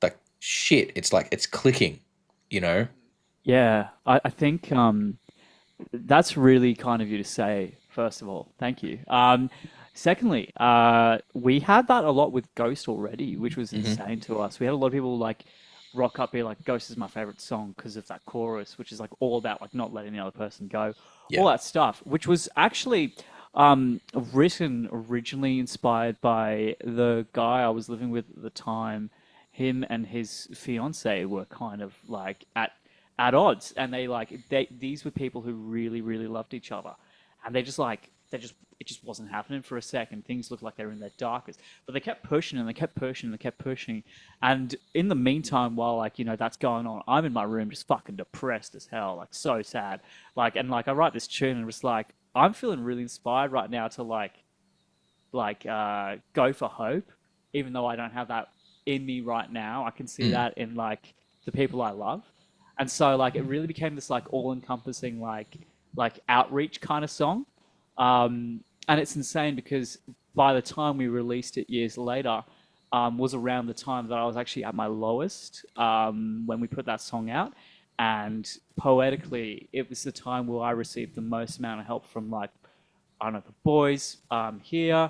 like, shit, it's like it's clicking, you know? Yeah, I think that's really kind of you to say, first of all. Thank you. Secondly, we had that a lot with Ghost already, which was insane to us. We had a lot of people like rock up here like Ghost is my favorite song because of that chorus, which is like all about like not letting the other person go, all that stuff, which was actually written originally inspired by the guy I was living with at the time. Him and his fiance were kind of like at odds, and these were people who really really loved each other, and it just wasn't happening for a second. Things looked like they were in their darkest, but they kept pushing and they kept pushing and they kept pushing. And in the meantime, while like, you know, that's going on, I'm in my room just fucking depressed as hell, like so sad. Like, and like I write this tune and it's like, I'm feeling really inspired right now to go for hope, even though I don't have that in me right now. I can see that in like the people I love. And so like it really became this like all-encompassing like outreach kind of song. And it's insane because by the time we released it years later, was around the time that I was actually at my lowest when we put that song out. And poetically, it was the time where I received the most amount of help from like, I don't know, the boys here,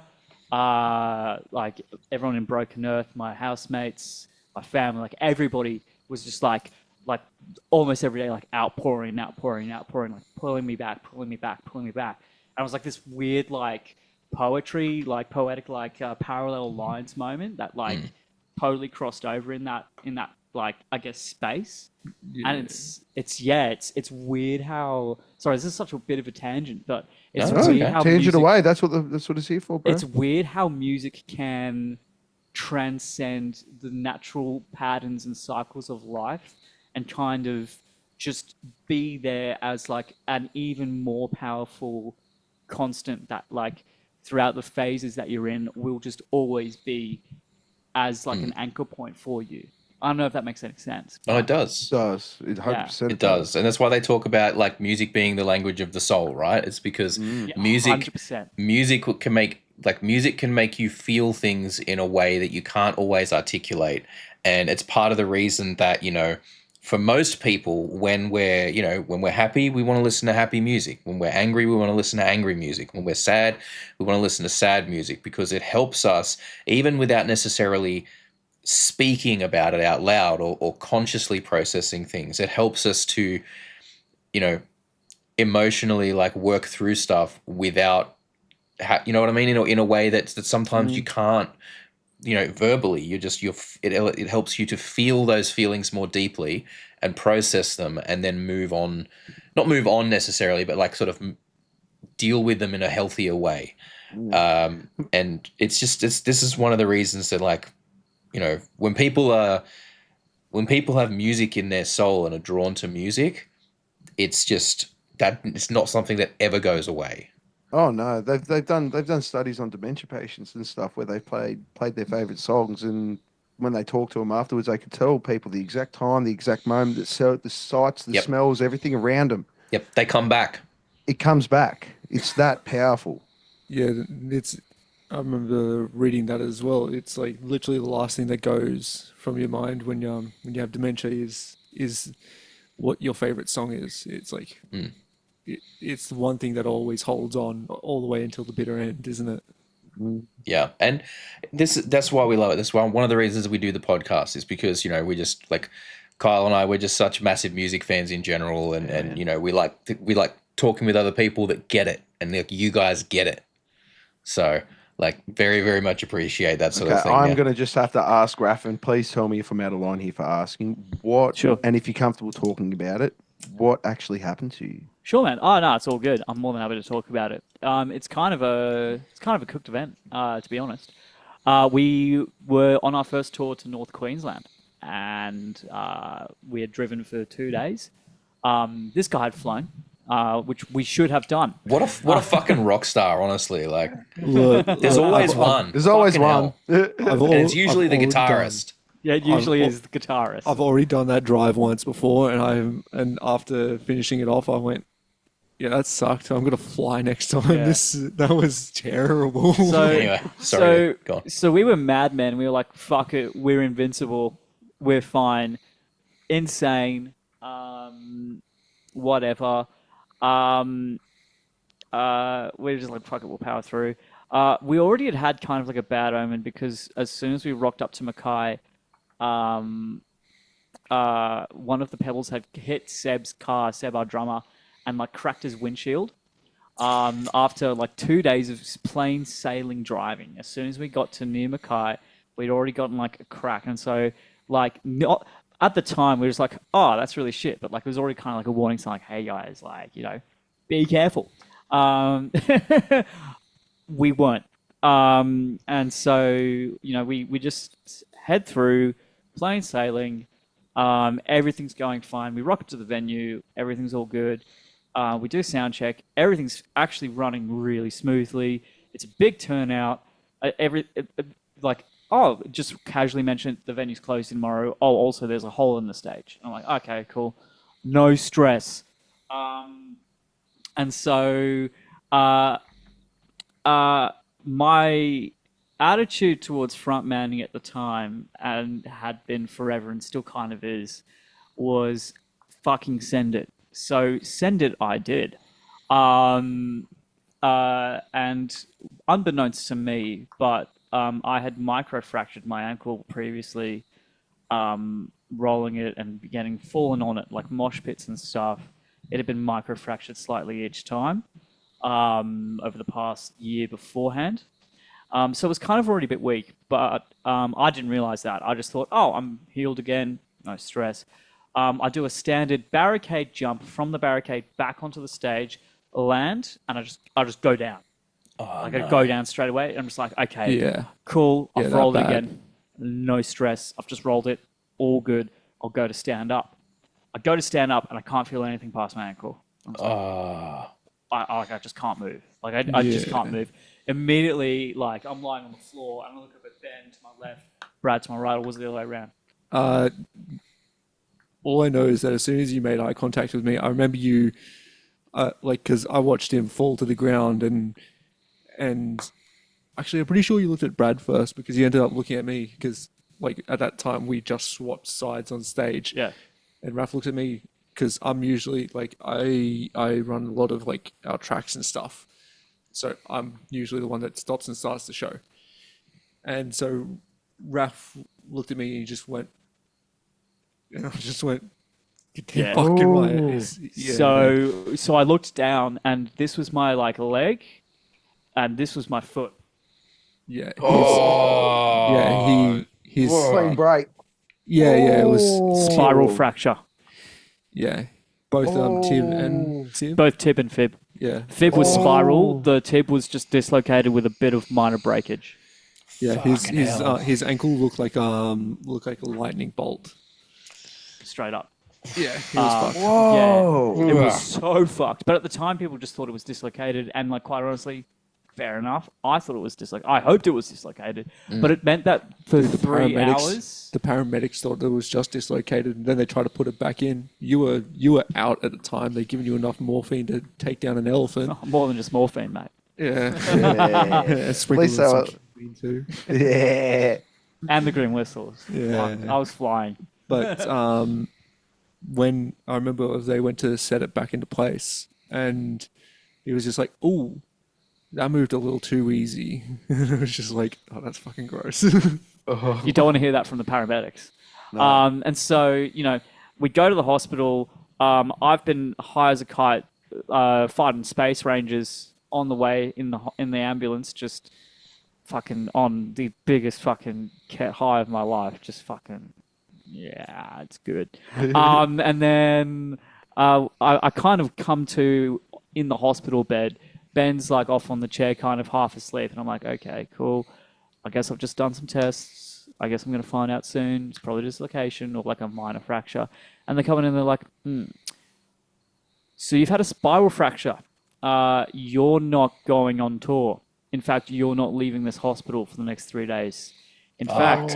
like everyone in Broken Earth, my housemates, my family, like everybody was just like almost every day, like outpouring, like pulling me back. And it was like this weird, like poetry, like poetic, like parallel lines moment that like totally crossed over in that like I guess space. Yeah. And it's weird how. Sorry, this is such a bit of a tangent, but it's No, weird okay. how Tangent music, away. That's what it's here for, bro. it's weird how music can transcend the natural patterns and cycles of life and kind of just be there as like an even more powerful constant that like throughout the phases that you're in will just always be as like an anchor point for you. I don't know if that makes any sense. Oh, it does. Does it 100% It does. And that's why they talk about like music being the language of the soul, right? It's because Yeah, music 100%. music can make you feel things in a way that you can't always articulate. And it's part of the reason that, for most people, when we're happy, we want to listen to happy music. When we're angry, we want to listen to angry music. When we're sad, we want to listen to sad music because it helps us, even without necessarily speaking about it out loud or consciously processing things. It helps us to, you know, emotionally like work through stuff without, you know what I mean? In a way that sometimes you can't, verbally. It helps you to feel those feelings more deeply and process them and then move on, not move on necessarily, but like sort of deal with them in a healthier way. And this is one of the reasons that like, when people have music in their soul and are drawn to music, it's just that it's not something that ever goes away. Oh no, they've done studies on dementia patients and stuff where they've played their favorite songs, and when they talk to them afterwards, they could tell people the exact time, the exact moment, the sights, the Yep. smells, everything around them. Yep, they come back. It comes back. It's that powerful. Yeah, I remember reading that as well. It's like literally the last thing that goes from your mind when you have dementia is what your favorite song is. It's like it's the one thing that always holds on all the way until the bitter end, isn't it? Yeah, and that's why we love it. That's why one of the reasons we do the podcast is because we just like Kyle and I. We're just such massive music fans in general, and we like talking with other people that get it, and like you guys get it. So like very very much appreciate that sort of thing. I'm gonna just have to ask Raff, and please tell me if I'm out of line here for asking what. Sure. And if you're comfortable talking about it, what actually happened to you? Sure, man. Oh no, it's all good. I'm more than happy to talk about it. It's kind of a cooked event, to be honest. We were on our first tour to North Queensland, and we had driven for 2 days. This guy had flown, which we should have done. What a fucking rock star, honestly. Like, Look, there's always one. There's always Fucking one. hell. And it's usually the I've already guitarist. Yeah, it usually is the guitarist. I've already done that drive once before, and after finishing it off, I went, yeah, that sucked. I'm gonna fly next time. Yeah. That was terrible. So, Anyway, sorry. Go on. so we were madmen. We were like, "Fuck it, we're invincible. We're fine. Insane. Whatever. We're just like, fuck it, we'll power through." We already had kind of like a bad omen because as soon as we rocked up to Mackay, one of the pebbles had hit Seb's car, Seb, our drummer, and like cracked his windshield. After like 2 days of plain sailing driving, as soon as we got to near Mackay, we'd already gotten like a crack, and so like not at the time we were just like, oh, that's really shit, but like it was already kind of like a warning sign, like, hey guys, like be careful. We weren't, and so we just head through plain sailing. Everything's going fine. We rock up to the venue. Everything's all good. We do sound check. Everything's actually running really smoothly. It's a big turnout. Just casually mentioned the venue's closed tomorrow. Oh, also there's a hole in the stage. I'm like, okay, cool, no stress. And so my attitude towards frontmanning at the time, and had been forever and still kind of is, was fucking send it. So send it I did. And unbeknownst to me, but I had microfractured my ankle previously, rolling it and fallen on it, like mosh pits and stuff. It had been microfractured slightly each time over the past year beforehand. So it was kind of already a bit weak, but I didn't realize that. I just thought, oh, I'm healed again, no stress. I do a standard barricade jump from the barricade back onto the stage, land, and I just go down. I go down straight away. I'm just like, okay, Yeah. cool. I've that rolled it bad. again, no stress. I've just rolled it, all good. I'll go to stand up. I go to stand up and I can't feel anything past my ankle. I just can't move. Like I just can't move. Immediately, like I'm lying on the floor and I look up at Ben to my left, Brad to my right, or was it the other way around? All I know is that as soon as you made eye contact with me, I remember you, because I watched him fall to the ground, and actually, I'm pretty sure you looked at Brad first because you ended up looking at me because, like, at that time we just swapped sides on stage. Yeah. And Raph looked at me because I'm usually like I run a lot of like our tracks and stuff, so I'm usually the one that stops and starts the show. And so Raph looked at me and he just went, and I just went, "Get the Yeah. fuck in my ass." Yeah. So I looked down, and this was my like leg, and this was my foot. Yeah. Oh, His Clean break. yeah, it was Spiral fracture. yeah. Both tib and tib. Both tib and fib. Yeah. Fib was spiral. The tib was just dislocated with a bit of minor breakage. Yeah, his ankle looked like a lightning bolt. Straight up. Yeah, he was fucked. Whoa. Yeah, it was so fucked. But at the time, people just thought it was dislocated, and like quite honestly, fair enough. I thought it was dislocated. I hoped it was dislocated, but it meant that for 3 hours. The paramedics thought it was just dislocated, and then they tried to put it back in. You were out at the time. They'd given you enough morphine to take down an elephant. Oh, more than just morphine, mate. Yeah, sprinkled At least they were- too. Yeah. And the green whistles. Yeah. Fuck, I was flying. But when I remember they went to set it back into place, and he was just like, "Ooh, that moved a little too easy." It was just like, "Oh, that's fucking gross." You don't want to hear that from the paramedics. And so, we go to the hospital. I've been high as a kite, fighting space rangers on the way in the ambulance, just fucking on the biggest fucking high of my life. Just fucking, yeah, it's good. And then I kind of come to in the hospital bed. Ben's like off on the chair, kind of half asleep, and I'm like, okay, cool. I guess I've just done some tests. I guess I'm going to find out soon. It's probably dislocation or like a minor fracture. And they come in and they're like, so you've had a spiral fracture. You're not going on tour. In fact, you're not leaving this hospital for the next 3 days. In fact,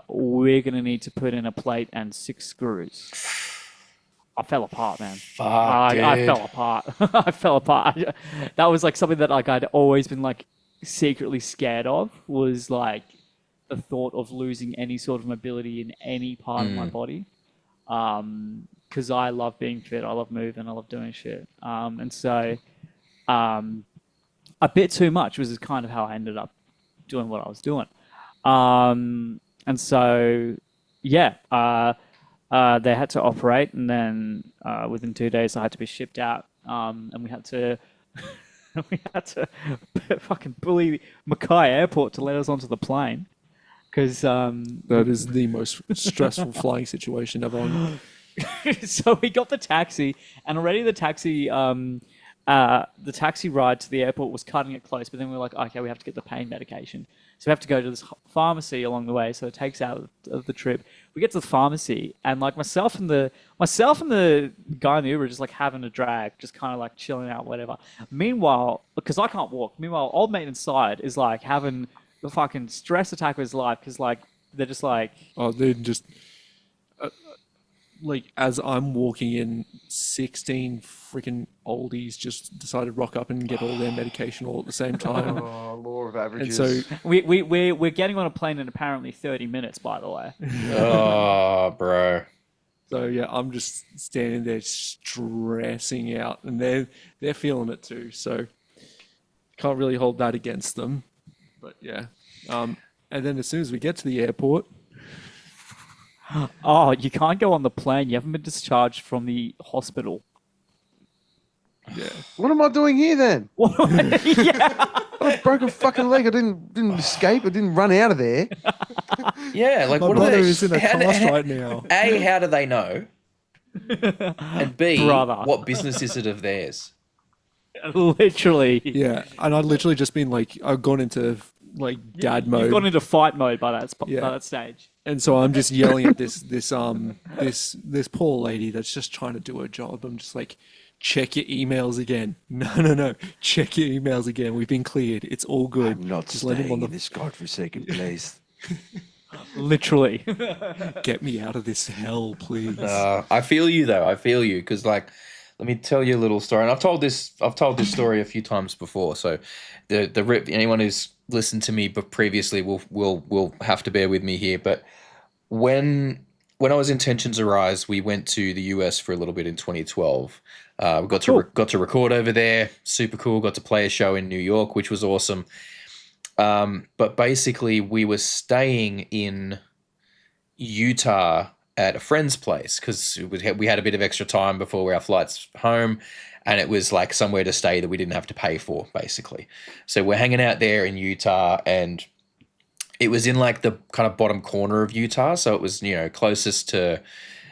we're going to need to put in a plate and 6 screws. I fell apart, man. fuck, I dude. fell apart. I fell apart. That was like something that like I'd always been like secretly scared of, was like the thought of losing any sort of mobility in any part of my body. Because I love being fit, I love moving, I love doing shit. And so a bit too much was kind of how I ended up doing what I was doing. And so, yeah, they had to operate, and then within 2 days I had to be shipped out, and we had to fucking bully Mackay Airport to let us onto the plane, because That is the most stressful flying situation ever. so we got the taxi, and already the taxi ride to the airport was cutting it close, but then we were like, okay, we have to get the pain medication. So we have to go to this pharmacy along the way, so it takes out of the trip. We get to the pharmacy, and like myself and the guy in the Uber are just like having a drag, just kind of like chilling out, whatever. Meanwhile, because I can't walk, old mate inside is like having the fucking stress attack of his life, because like they're just like, Oh, they're just like, as I'm walking in, 16 freaking oldies just decided to rock up and get all their medication all at the same time. Oh, law of And averages. so we're getting on a plane in apparently 30 minutes, by the way. Oh, bro. yeah, I'm just standing there stressing out, and they're feeling it too. So can't really hold that against them. But yeah, and then as soon as we get to the airport, Oh, you can't go on the plane. You haven't been discharged from the hospital. yeah, What am I doing here then? Yeah. I broke a fucking leg. I didn't escape. I didn't run out of there. Yeah, like my what are brother they? is in a cast right now. A, how do they know? And B, Brother. what business is it of theirs? Literally. Yeah, and I'd literally just been like, I've gone into like dad mode. You've gone into fight mode by that Yeah. by that stage. And so I'm just yelling at this poor lady that's just trying to do her job. I'm just like, check your emails again. No. Check your emails again. We've been cleared. It's all good. I'm not just let him staying on the in this godforsaken place. Literally. Get me out of this hell, please. I feel you though. I feel you because, like, let me tell you a little story. And I've told this story a few times before. So, anyone who's listened to me but previously will have to bear with me here. But when I was in Tensions Arise, we went to the US for a little bit in 2012. We got to record over there. Super cool. Got to play a show in New York, which was awesome. But basically, we were staying in Utah at a friend's place because we had a bit of extra time before our flights home, and it was like somewhere to stay that we didn't have to pay for, basically. So we're hanging out there in Utah, and it was in like the kind of bottom corner of Utah. So it was, it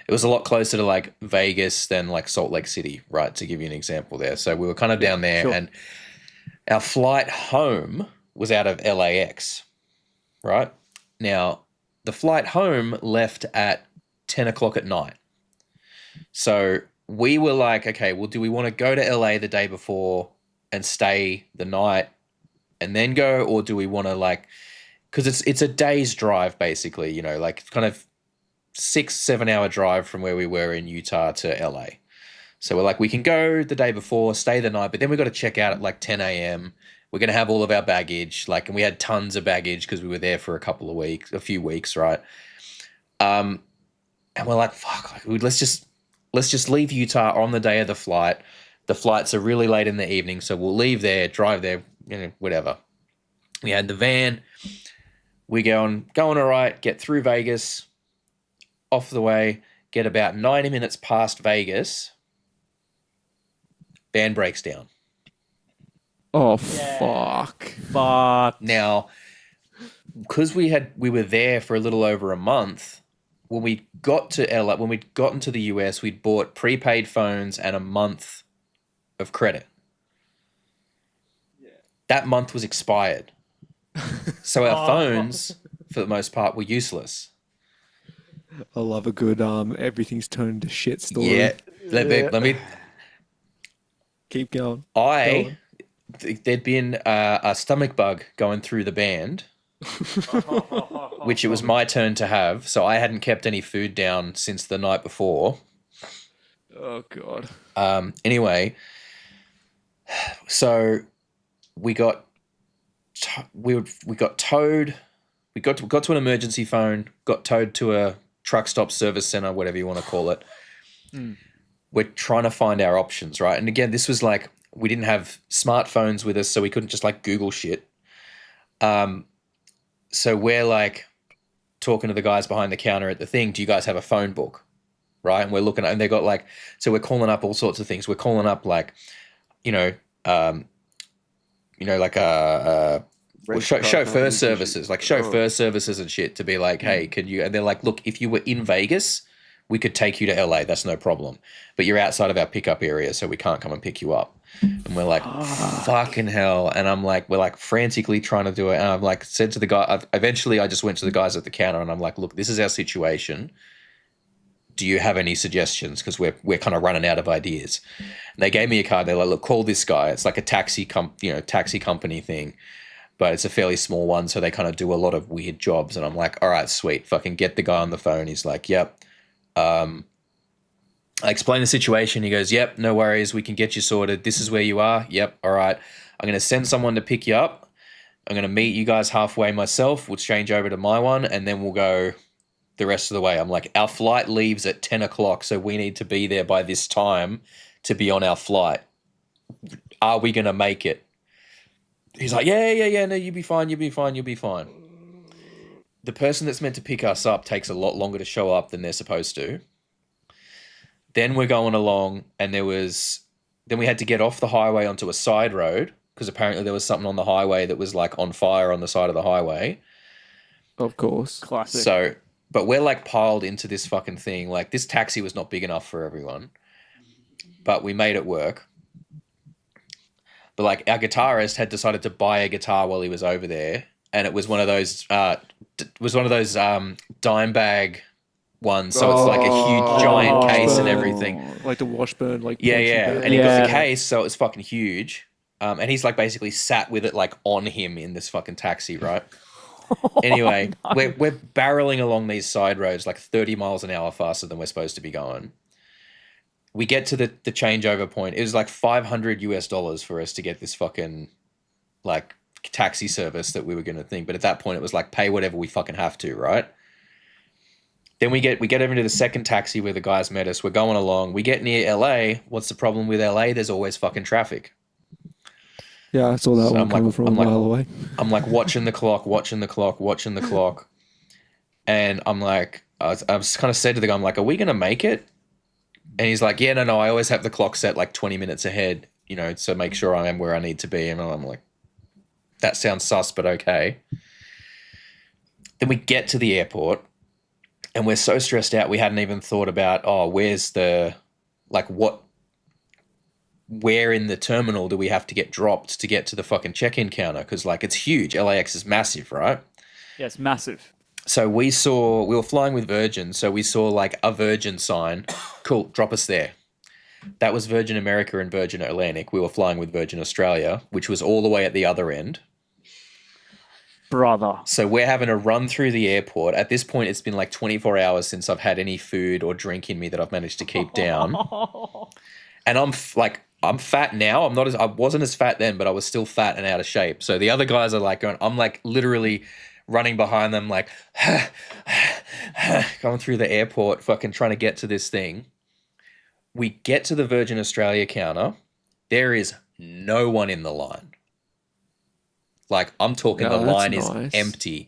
was a lot closer to like Vegas than like Salt Lake City, right? To give you an example there. So we were kind of down there, and our flight home was out of LAX, right? Now, the flight home left at 10 o'clock at night. So we were like, okay, well, do we want to go to LA the day before and stay the night and then go? Or do we want to like, because it's a day's drive, basically, like kind of 6-7 hour drive from where we were in Utah to LA. So we're like, we can go the day before, stay the night, but then we've got to check out at like 10 a.m. We're going to have all of our baggage, and we had tons of baggage because we were there for a few weeks, right? And we're like, fuck, let's just leave Utah on the day of the flight. The flights are really late in the evening, so we'll leave there, drive there, whatever. We had the van. We going all right, get through Vegas, off the way, get about 90 minutes past Vegas. Van breaks down. Oh, fuck. Now, because we were there for a little over a month, when we got to LA, when we'd gotten to the US, we'd bought prepaid phones and a month of credit. That month was expired. So our phones, for the most part, were useless. I love a good everything's turned to shit story. Yeah. Let me Keep going. There'd been a stomach bug going through the band, which it was my turn to have. So I hadn't kept any food down since the night before. Oh, God. Anyway, so we got towed. We got to an emergency phone, got towed to a truck stop service center, whatever you want to call it. We're trying to find our options, right? And again, this was like, we didn't have smartphones with us, so we couldn't just like Google shit. So we're like talking to the guys behind the counter at the thing. Do you guys have a phone book? Right. And we're looking at, and they got like, so we're calling up all sorts of things. We're calling up like, chauffeur services, like chauffeur services and shit to be like, hey, can you, and they're like, look, if you were in Vegas, we could take you to LA. That's no problem. But you're outside of our pickup area, so we can't come and pick you up. And we're like, fucking hell. And we're like frantically trying to do it. And I'm like, said to the guy, eventually I just went to the guys at the counter and I'm like, look, this is our situation. Do you have any suggestions? Because we're kind of running out of ideas. And they gave me a card. They're like, look, call this guy. It's like a taxi company thing, but it's a fairly small one. So they kind of do a lot of weird jobs. And I'm like, all right, sweet. Fucking get the guy on the phone. He's like, yep. I explain the situation. He goes, yep, no worries. We can get you sorted. This is where you are. Yep. All right. I'm going to send someone to pick you up. I'm going to meet you guys halfway myself. We'll change over to my one and then we'll go the rest of the way. I'm like, our flight leaves at 10 o'clock. So we need to be there by this time to be on our flight. Are we going to make it? He's like, yeah. No, you'll be fine. The person that's meant to pick us up takes a lot longer to show up than they're supposed to. Then we're going along and then we had to get off the highway onto a side road because apparently there was something on the highway that was like on fire on the side of the highway. Of course. Classic. So, but we're like piled into this fucking thing. Like this taxi was not big enough for everyone, but we made it work. But like our guitarist had decided to buy a guitar while he was over there. And it was one of those, dime bag ones. So it's like a huge giant case and everything. Like the Washburn, like yeah. And he got the case, so it was fucking huge. And he's like basically sat with it like on him in this fucking taxi, right? Anyway, we're barreling along these side roads like 30 miles an hour faster than we're supposed to be going. We get to the changeover point. It was like $500 for us to get this fucking like taxi service that we were going to think. But at that point, it was like pay whatever we fucking have to, right? Then we get over to the second taxi where the guys met us. We're going along. We get near LA. What's the problem with LA? There's always fucking traffic. Yeah, I saw that So one coming from a mile away. I'm like watching the clock. And I'm like, I was kind of said to the guy, I'm like, are we going to make it? And he's like, yeah, no, I always have the clock set like 20 minutes ahead, you know, so make sure I am where I need to be. And I'm like, that sounds sus, but okay. Then we get to the airport and we're so stressed out. We hadn't even thought about, where's the, like, where in the terminal do we have to get dropped to get to the fucking check-in counter? Because, like, it's huge. LAX is massive, right? Yeah, it's massive. So we were flying with Virgin, so we saw like a Virgin sign. Cool, drop us there. That was Virgin America and Virgin Atlantic. We were flying with Virgin Australia, which was all the way at the other end. Brother. So we're having to run through the airport. At this point, it's been like 24 hours since I've had any food or drink in me that I've managed to keep down. And I'm fat now. I wasn't as fat then, but I was still fat and out of shape. So the other guys are like going, I'm like literally running behind them, like going through the airport, fucking trying to get to this thing. We get to the Virgin Australia counter. There is no one in the line. Like, I'm talking the line is empty.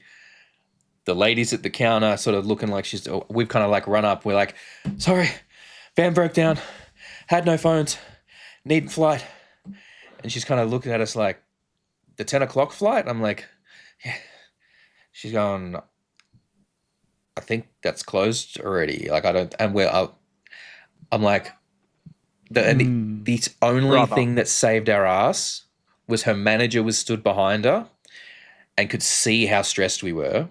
The ladies at the counter sort of looking like we've kind of like run up. We're like, sorry, van broke down, had no phones, need flight. And she's kind of looking at us like, the 10 o'clock flight? I'm like, yeah. She's going, I think that's closed already. Like, I'm like, the only thing that saved our ass was her manager was stood behind her and could see how stressed we were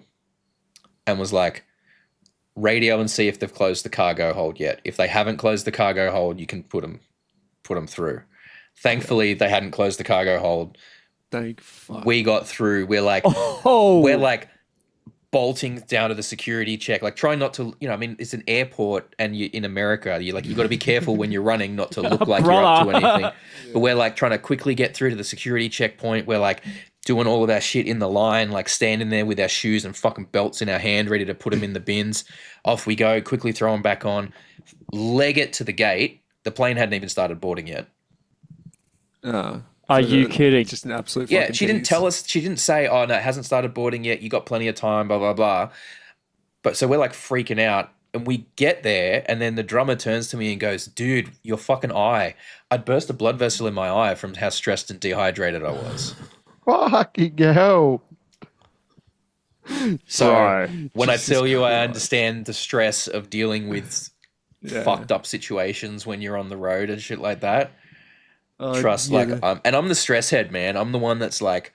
and was like, radio and see if they've closed the cargo hold yet. If they haven't closed the cargo hold, you can put them through. Thankfully, they hadn't closed the cargo hold. Thank fuck. We got through. We're like, bolting down to the security check, like trying not to, you know, I mean, it's an airport and you in America, you got to be careful when you're running not to look like you're up to anything. But we're like trying to quickly get through to the security checkpoint. We're like doing all of our shit in the line, like standing there with our shoes and fucking belts in our hand, ready to put them in the bins. Off we go, quickly throw them back on, leg it to the gate. The plane hadn't even started boarding yet. Are you kidding? Just an absolute Yeah, fucking she didn't tease. tell us. She didn't say, oh, no, it hasn't started boarding yet. You got plenty of time, blah, blah, blah. But so we're like freaking out. And we get there, and then the drummer turns to me and goes, dude, your fucking eye. I'd burst a blood vessel in my eye from how stressed and dehydrated I was. Fucking hell. So when I tell you I understand the stress of dealing with fucked up situations when you're on the road and shit like that, trust, like, and I'm the stress head, man. I'm the one that's like,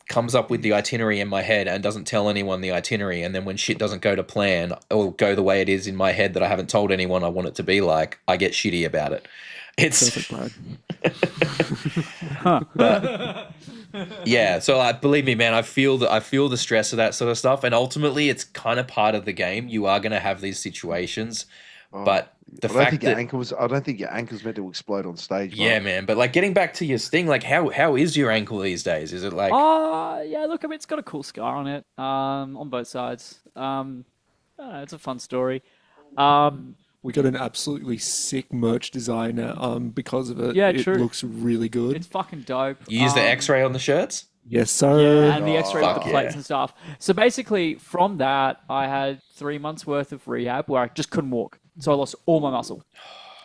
comes up with the itinerary in my head and doesn't tell anyone the itinerary. And then when shit doesn't go to plan or go the way it is in my head that I haven't told anyone I want it to be like, I get shitty about it. It's yeah. So believe me, man, I feel the stress of that sort of stuff. And ultimately it's kind of part of the game. You are going to have these situations, but I don't think your ankle's meant to explode on stage. Yeah, man. But like getting back to your thing, like how is your ankle these days? Is it like? Yeah. Look, I mean, it's got a cool scar on it. On both sides. It's a fun story. We got an absolutely sick merch design because of it. Yeah, it true. looks really good. It's fucking dope. You use the X-ray on the shirts? Yes, sir. Yeah, and the X-ray with the plates and stuff. So basically, from that, I had 3 months worth of rehab where I just couldn't walk. So I lost all my muscle.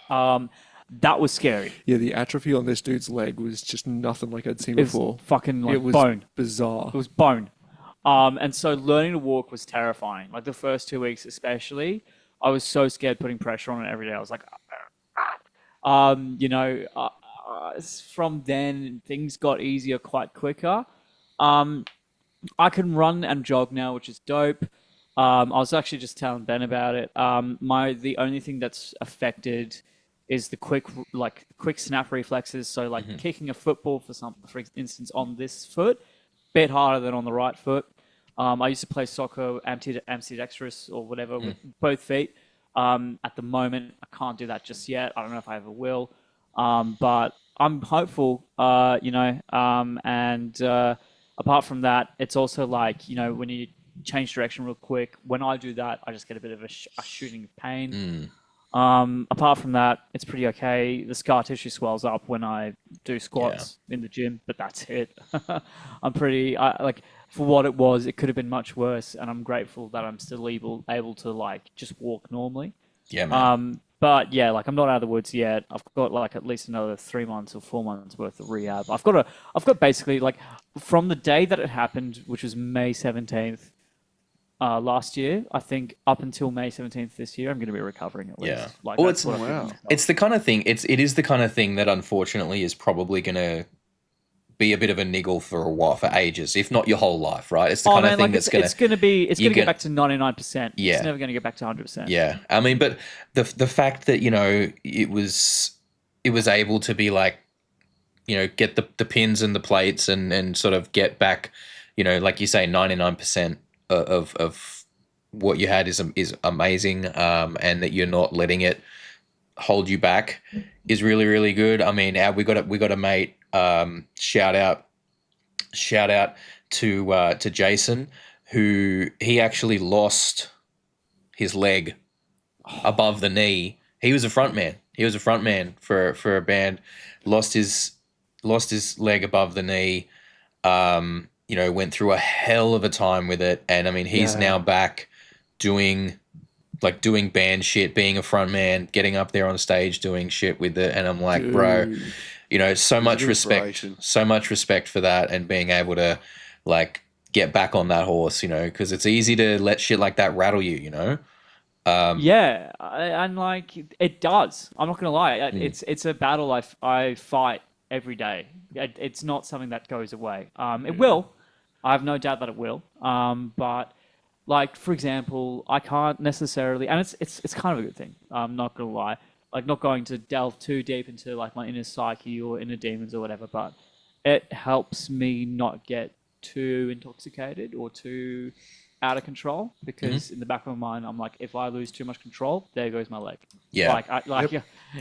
That was scary. Yeah, the atrophy on this dude's leg was just nothing like I'd seen It was before. fucking like it was bone. bizarre. It was bone. And so learning to walk was terrifying. Like the first 2 weeks especially, I was so scared putting pressure on it every day. I was like, from then things got easier quite quicker. I can run and jog now, which is dope. I was actually just telling Ben about it. The only thing that's affected is the quick snap reflexes. So like kicking a football for instance, on this foot, bit harder than on the right foot. I used to play soccer ambidextrous or whatever with both feet. At the moment, I can't do that just yet. I don't know if I ever will, but I'm hopeful. And apart from that, it's also like when you change direction real quick. When I do that, I just get a bit of a shooting pain. Apart from that, it's pretty okay. The scar tissue swells up when I do squats in the gym, but that's it. I'm pretty like for what it was. It could have been much worse, and I'm grateful that I'm still able to like just walk normally. Yeah, man. But yeah, like I'm not out of the woods yet. I've got like at least another 3 months or 4 months worth of rehab. I've got basically like from the day that it happened, which was May 17th. Last year, I think up until May 17th this year, I'm going to be recovering at least. Yeah. Like, Well, that's what I think myself. it's the kind of thing. It is the kind of thing that unfortunately is probably going to be a bit of a niggle for a while, for ages, if not your whole life, right? It's the kind of thing that's going to. It's going to get back to 99%. Yeah. It's never going to get back to 100%. Yeah, I mean, but the fact that it was able to be like, get the pins and the plates and sort of get back, like you say, 99%. Of what you had is amazing, and that you're not letting it hold you back is really, really good. I mean, we got a mate. Shout out to Jason, who he actually lost his leg above the knee. He was a front man. For a band. Lost his leg above the knee. Went through a hell of a time with it. And I mean, he's now back doing band shit, being a front man, getting up there on stage, doing shit with it. And I'm like, Dude. bro, so much respect for that, and being able to like get back on that horse, because it's easy to let shit like that rattle you, and like it does. I'm not going to lie. It's a battle I fight every day. It's not something that goes away. It will. I have no doubt that it will. But like, for example, I can't necessarily, and it's kind of a good thing. I'm not gonna lie. Like, not going to delve too deep into like my inner psyche or inner demons or whatever, but it helps me not get too intoxicated or too out of control, because in the back of my mind, I'm like, if I lose too much control, there goes my leg. Yeah.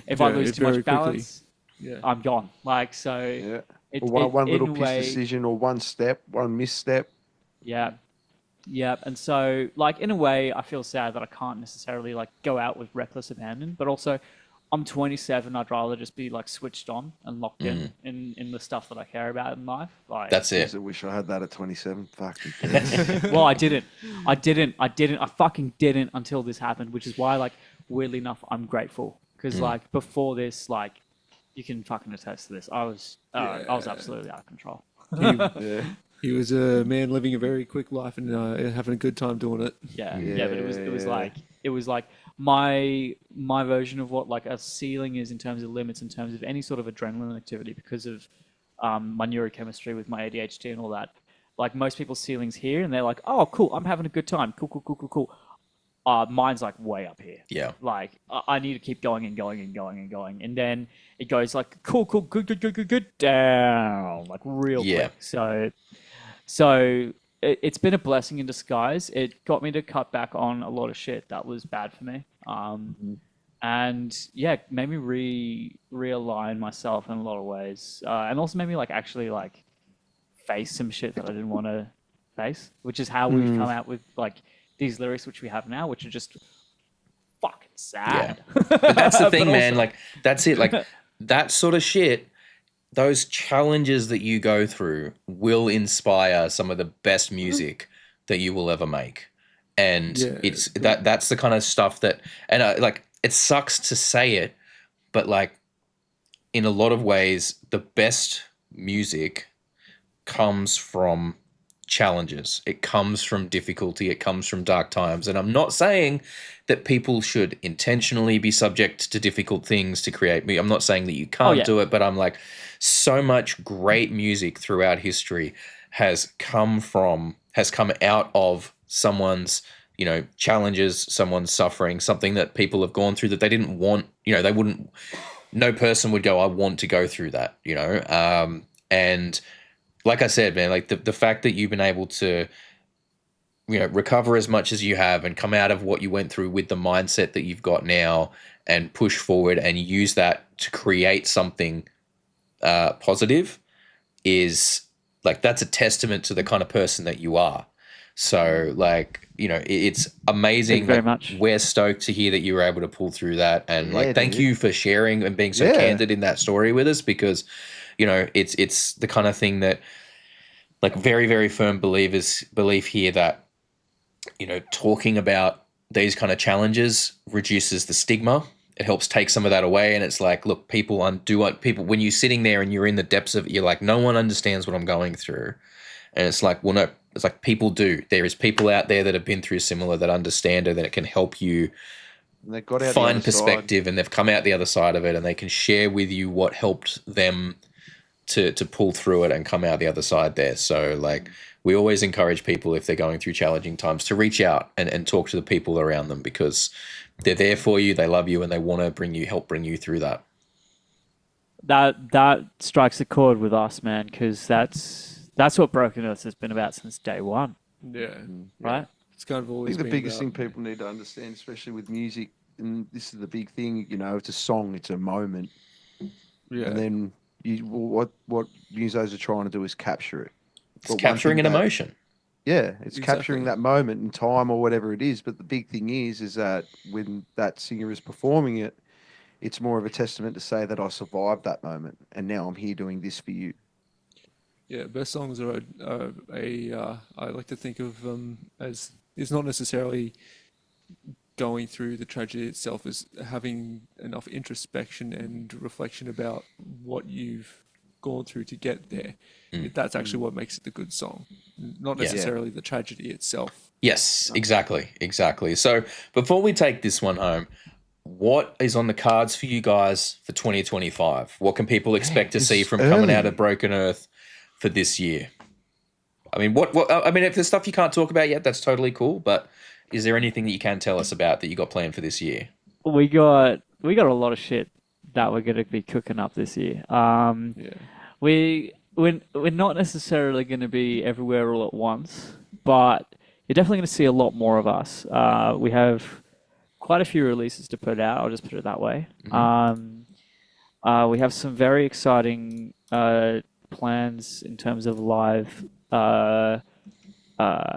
If I lose too much balance, Yeah. I'm gone. Like, so one little in a piss way, decision or one misstep. Yeah. And so, like, in a way, I feel sad that I can't necessarily like go out with reckless abandon, but also I'm 27. I'd rather just be like switched on and locked in the stuff that I care about in life. Like, That's it. I wish I had that at 27. Fuck. well, I didn't. I fucking didn't until this happened, which is why, like, weirdly enough, I'm grateful, because like before this, like, you can fucking attest to this. I was absolutely out of control. He was a man living a very quick life and having a good time doing it. Yeah, but it was like my version of what like a ceiling is in terms of limits, in terms of any sort of adrenaline activity, because of my neurochemistry with my ADHD and all that. Like, most people's ceilings here, and they're like, "Oh, cool, I'm having a good time. Cool." Mine's like way up here. Yeah. Like, I need to keep going and going and going and going, and then it goes like cool, good, down, like real quick. So it's been a blessing in disguise. It got me to cut back on a lot of shit that was bad for me. And yeah, made me realign myself in a lot of ways. And also made me like actually like face some shit that I didn't want to face, which is how we've come out with like these lyrics which we have now, which are just fucking sad. Yeah. But that's the thing, But man. also- Like, that's it. Like, that sort of shit, those challenges that you go through will inspire some of the best music that you will ever make. And it's that's the kind of stuff that, and like, it sucks to say it, but like, in a lot of ways, the best music comes from challenges. It comes from difficulty. It comes from dark times. And I'm not saying that people should intentionally be subject to difficult things to create me. I'm not saying that you can't do it, but I'm like, so much great music throughout history has come out of someone's, challenges, someone's suffering, something that people have gone through that they didn't want, no person would go, I want to go through that, and like I said, man, like the fact that you've been able to recover as much as you have and come out of what you went through with the mindset that you've got now and push forward and use that to create something positive is like, that's a testament to the kind of person that you are. So like, it's amazing. Thank you very like, much. We're stoked to hear that you were able to pull through that. And Yeah, thank dude. you for sharing and being so Yeah. candid in that story with us, because, it's the kind of thing that, like, very, very firm belief here that, talking about these kind of challenges reduces the stigma. It helps take some of that away. And it's like, look, people, when you're sitting there and you're in the depths of it, you're like, no one understands what I'm going through. And it's like, well, no, it's like people do. There is people out there that have been through similar, that understand it, that it can help you And they got out the find other perspective, and they've come out the other side of it, and they can share with you what helped them to pull through it and come out the other side there. So like, we always encourage people, if they're going through challenging times, to reach out and talk to the people around them, because they're there for you, they love you, and they want to help bring you through that. That strikes a chord with us, man, because that's what Broken Earth has been about since day one, Yeah. right? It's kind of I always think the been biggest about- thing people need to understand, especially with music, and this is the big thing, it's a song, it's a moment. Yeah. And then what musos are trying to do is capture it. It's But one capturing thing an that- emotion. Yeah, it's Exactly. capturing that moment in time or whatever it is. But the big thing is that when that singer is performing it, it's more of a testament to say that I survived that moment, and now I'm here doing this for you. Yeah, best songs are I like to think of as is not necessarily going through the tragedy itself, as having enough introspection and reflection about what you've gone through to get there. That's actually what makes it a good song, not Yeah. necessarily the tragedy itself. Yes, exactly. So before we take this one home, what is on the cards for you guys for 2025? What can people expect to see it's from coming out early. of Broken Earth for this year? I mean, if there's stuff you can't talk about yet, that's totally cool. But is there anything that you can tell us about that you got planned for this year? We got a lot of shit that we're gonna be cooking up this year. Yeah. We're not necessarily going to be everywhere all at once, but you're definitely going to see a lot more of us. We have quite a few releases to put out. I'll just put it that way. We have some very exciting plans in terms of live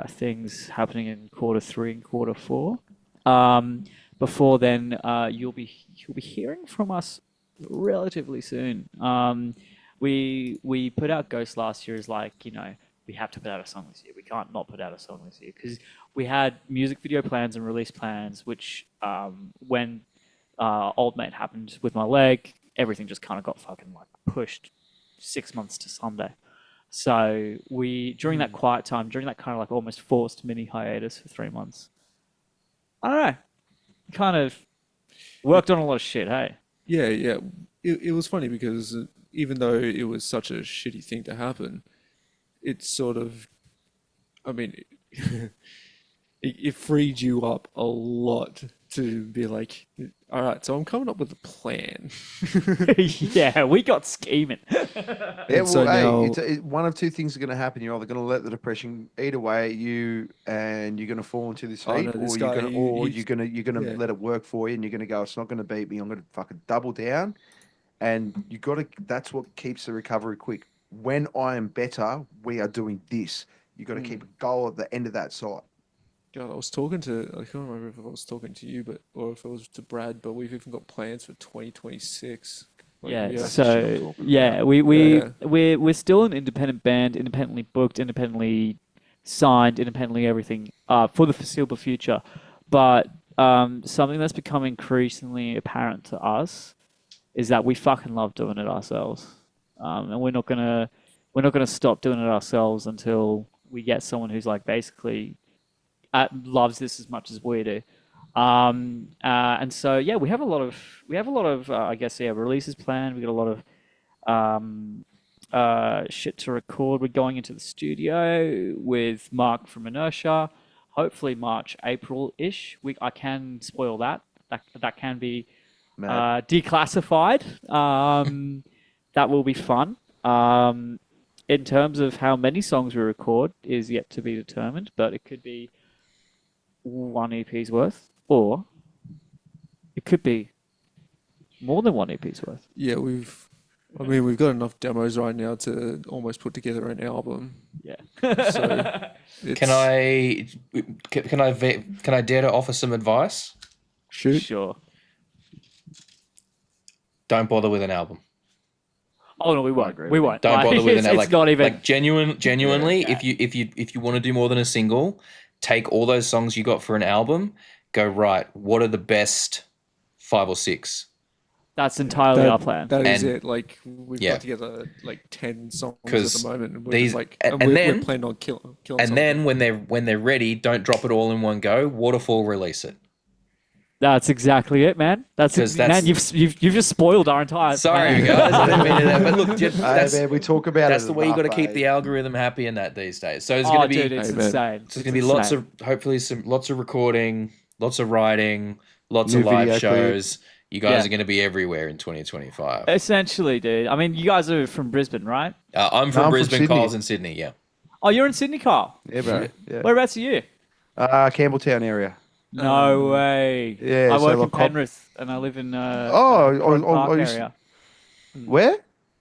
things happening in Q3 and Q4. Before then, you'll be hearing from us relatively soon. We put out Ghost last year as like, we have to put out a song this year. We can't not put out a song this year, because we had music video plans and release plans, which when Old Mate happened with my leg, everything just kind of got fucking like pushed 6 months to Sunday. So during that quiet time, during that kind of like almost forced mini hiatus for 3 months, I don't know, kind of worked on a lot of shit, hey? Yeah. It was funny because even though it was such a shitty thing to happen, it sort of, I mean, it freed you up a lot to be like, all right, so I'm coming up with a plan. Yeah, we got scheming. Yeah, And so now- one of two things are going to happen. You're either going to let the depression eat away at you, and you're going to fall into this Oh, heap, no, this or guy, you're going to yeah. let it work for you, and you're going to go, it's not going to beat me. I'm going to fucking double down, and you got to. That's what keeps the recovery quick. When I am better, we are doing this. You got to keep a goal at the end of that sight. God, I can't remember if I was talking to you, or if it was to Brad, but we've even got plans for 2026. Like, Yeah, we are- so Yeah. we're still an independent band, independently booked, independently signed, independently everything for the foreseeable future. But something that's become increasingly apparent to us is that we fucking love doing it ourselves, and we're not gonna stop doing it ourselves until we get someone who's like basically loves this as much as we do. And so yeah, we have a lot of I guess releases planned. We got a lot of shit to record. We're going into the studio with Mark from Inertia, hopefully March, April-ish. I can spoil that. That can be declassified. That will be fun. In terms of how many songs we record is yet to be determined, but it could be one EP's worth, or it could be more than one EP's worth. Yeah, we've got enough demos right now to almost put together an album. Yeah. So Can I dare to offer some advice? shoot? Sure. Don't bother with an album. Oh no, we won't. We won't. Don't bother with an album. It's not even. Like genuinely, if you want to do more than a single, take all those songs you got for an album. Go right. What are the best 5 or 6? That's entirely our plan. That is And- it. Like we've Yeah. got together like 10 songs at 'Cause the moment, and we're these- just like, and we're then- planning on killing. And something. then when they're ready, don't drop it all in one go. Waterfall release it. That's exactly it, man. That's 'Cause man. You've just spoiled our entire. Sorry, plan. guys. I didn't mean to that. But look, Hey, man, we talk about that's it the way you got to enough, keep eh? the algorithm happy in that these days. So there's Oh, going to be dude, it's Hey, man. insane. so there's going to be lots of hopefully lots of recording, lots of writing, lots of New live video shows. You guys Yeah. are going to be everywhere in 2025. Essentially, dude. I mean, you guys are from Brisbane, right? I'm from I'm from Brisbane. Sydney. Kyle's in Sydney. Yeah. Oh, you're in Sydney, Kyle. Yeah, bro. Yeah. Whereabouts are you? Campbelltown area. No way. yeah, I so work in like Penrith, and I live in Croydon Park area. Where?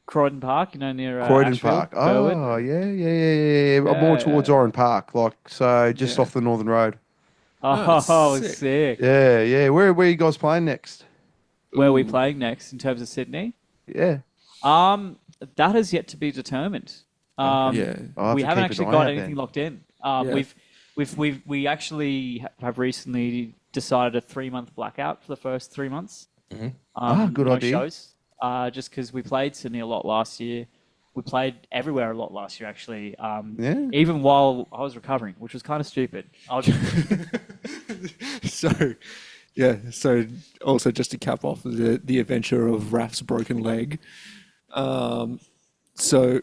Croydon Park, you know, near Croydon Ashfield, Park. Burwood. Oh, yeah. More towards Oran Park, like so, just off the Northern Road. Oh, sick. sick. Yeah. Where are you guys playing next? Where are we playing next in terms of Sydney? Yeah. That has yet to be determined. Yeah. I'll have We to haven't keep actually an eye got out anything then. locked in. Yeah. We actually have recently decided a 3-month blackout for the first 3 months. Good no idea. shows. Just because we played Sydney a lot last year. We played everywhere a lot last year, actually. Yeah. Even while I was recovering, which was kind of stupid. I was So, yeah. So also just to cap off the adventure of Raff's broken leg. So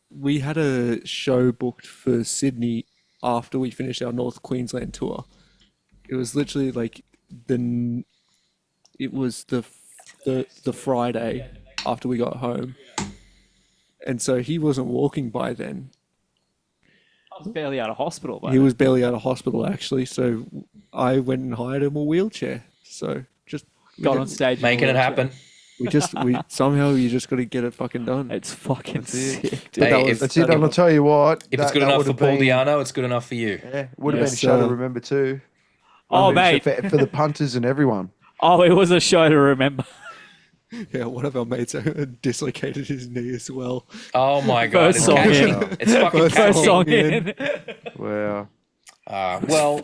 we had a show booked for Sydney after we finished our North Queensland tour. It was literally like the Friday after we got home, and so he wasn't walking by then. I was barely out of hospital. By He then. was barely out of hospital actually. So I went and hired him a wheelchair. So just got on stage. in a Making it wheelchair. happen. we somehow you just got to get it fucking done. It's fucking it. sick, dude. Hey, That if- was- That's it. And I'll tell you what. If it's good enough for Paul Diano, it's good enough for you. Yeah, would have Yes, been a show to sir. remember too. Oh, I mean, mate. for the punters and everyone. Oh, it was a show to remember. Yeah, one of our mates dislocated his knee as well. Oh my god, First it's song catching. in. It's fucking First catching. song in. Wow. Well,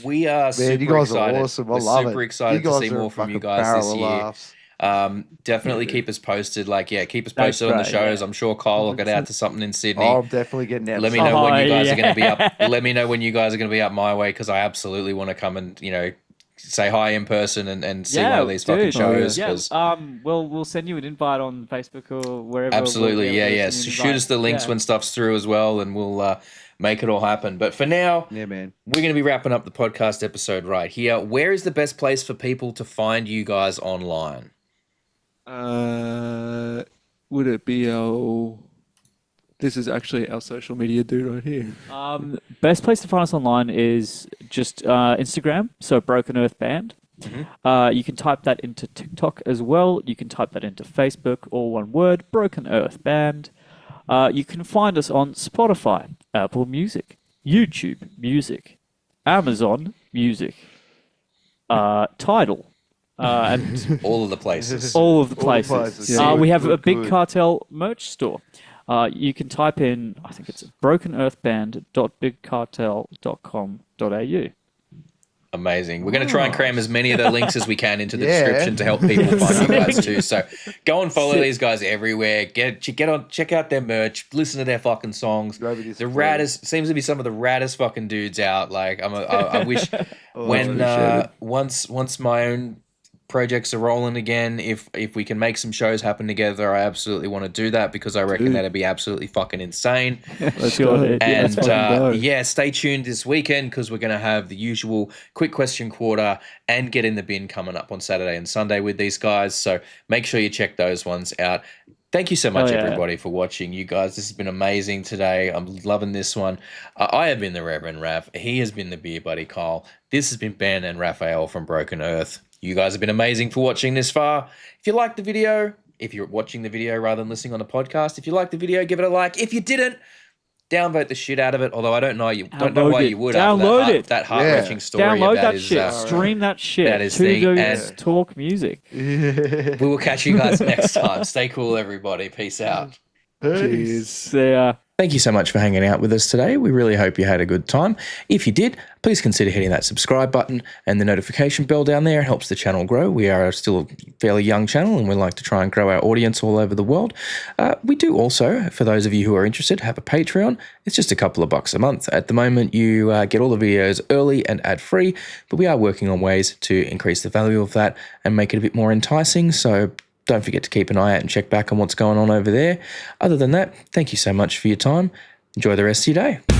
we are super Man, you guys excited. are awesome. I We're love super it. excited you to guys see are more a from you fucking guys barrel this of year. laughs. Definitely keep us posted. Keep us That's posted on the right, shows. yeah. I'm sure Kyle will get out to something in Sydney. Oh, I'm definitely getting out. Let me know when you guys are going to be yeah. up. Let me know when you guys are going to be up my way because I absolutely want to come and say hi in person and see one of these fucking dude. shows. Yeah, 'cause we'll send you an invite on Facebook or wherever. absolutely, we'll yeah. send So you an shoot invite. us the links Yeah. when stuff's through as well, and we'll make it all happen. But for now, Yeah, man. we're going to be wrapping up the podcast episode right here. Where is the best place for people to find you guys online? Would it be our? This is actually our social media dude right here. Best place to find us online is just Instagram, so Broken Earth Band. You can type that into TikTok as well. You can type that into Facebook, all one word, Broken Earth Band. You can find us on Spotify, Apple Music, YouTube Music, Amazon Music, Tidal, and All of the places. all of the All the places. places. Yeah. We have a Good, Big good. Cartel merch store. You can type in, I think it's brokenearthband.bigcartel.com.au. Amazing. We're going to try and cram as many of the links as we can into the Yeah. description to help people find you guys too. So go and follow these guys everywhere. Check out their merch. Listen to their fucking songs. Grab it, The it's raddest seems to be some of the raddest fucking dudes out. I wish when appreciate it. once my own projects are rolling again, if we can make some shows happen together, I absolutely want to do that because I reckon that'd be absolutely fucking insane. Let's Sure, go. dude. And Let's fucking go. yeah, stay tuned this weekend because we're going to have the usual quick question quarter and get in the bin coming up on Saturday and Sunday with these guys. So make sure you check those ones out. Thank you so much, Oh, yeah. everybody, for watching. You guys, this has been amazing today. I'm loving this one. I have been the Reverend Raff. He has been the Beer Buddy Kyle. This has been Ben and Raphael from Broken Earth. You guys have been amazing for watching this far. If you liked the video, if you're watching the video rather than listening on the podcast, if you liked the video, give it a like. If you didn't, downvote the shit out of it. Although I don't know why you would. Download after it. that heart-wrenching story. Download about that his, shit. Stream that shit. that is Two thing. dudes And talk music. we will catch you guys next time. Stay cool, everybody. Peace out. Cheers. See ya. Thank you so much for hanging out with us today. We really hope you had a good time. If you did, please consider hitting that subscribe button and the notification bell down there. It helps the channel grow. We are still a fairly young channel and we like to try and grow our audience all over the world. We do also, for those of you who are interested, have a Patreon. It's just a couple of bucks a month. At the moment, you get all the videos early and ad-free, but we are working on ways to increase the value of that and make it a bit more enticing. So don't forget to keep an eye out and check back on what's going on over there. Other than that, thank you so much for your time. Enjoy the rest of your day.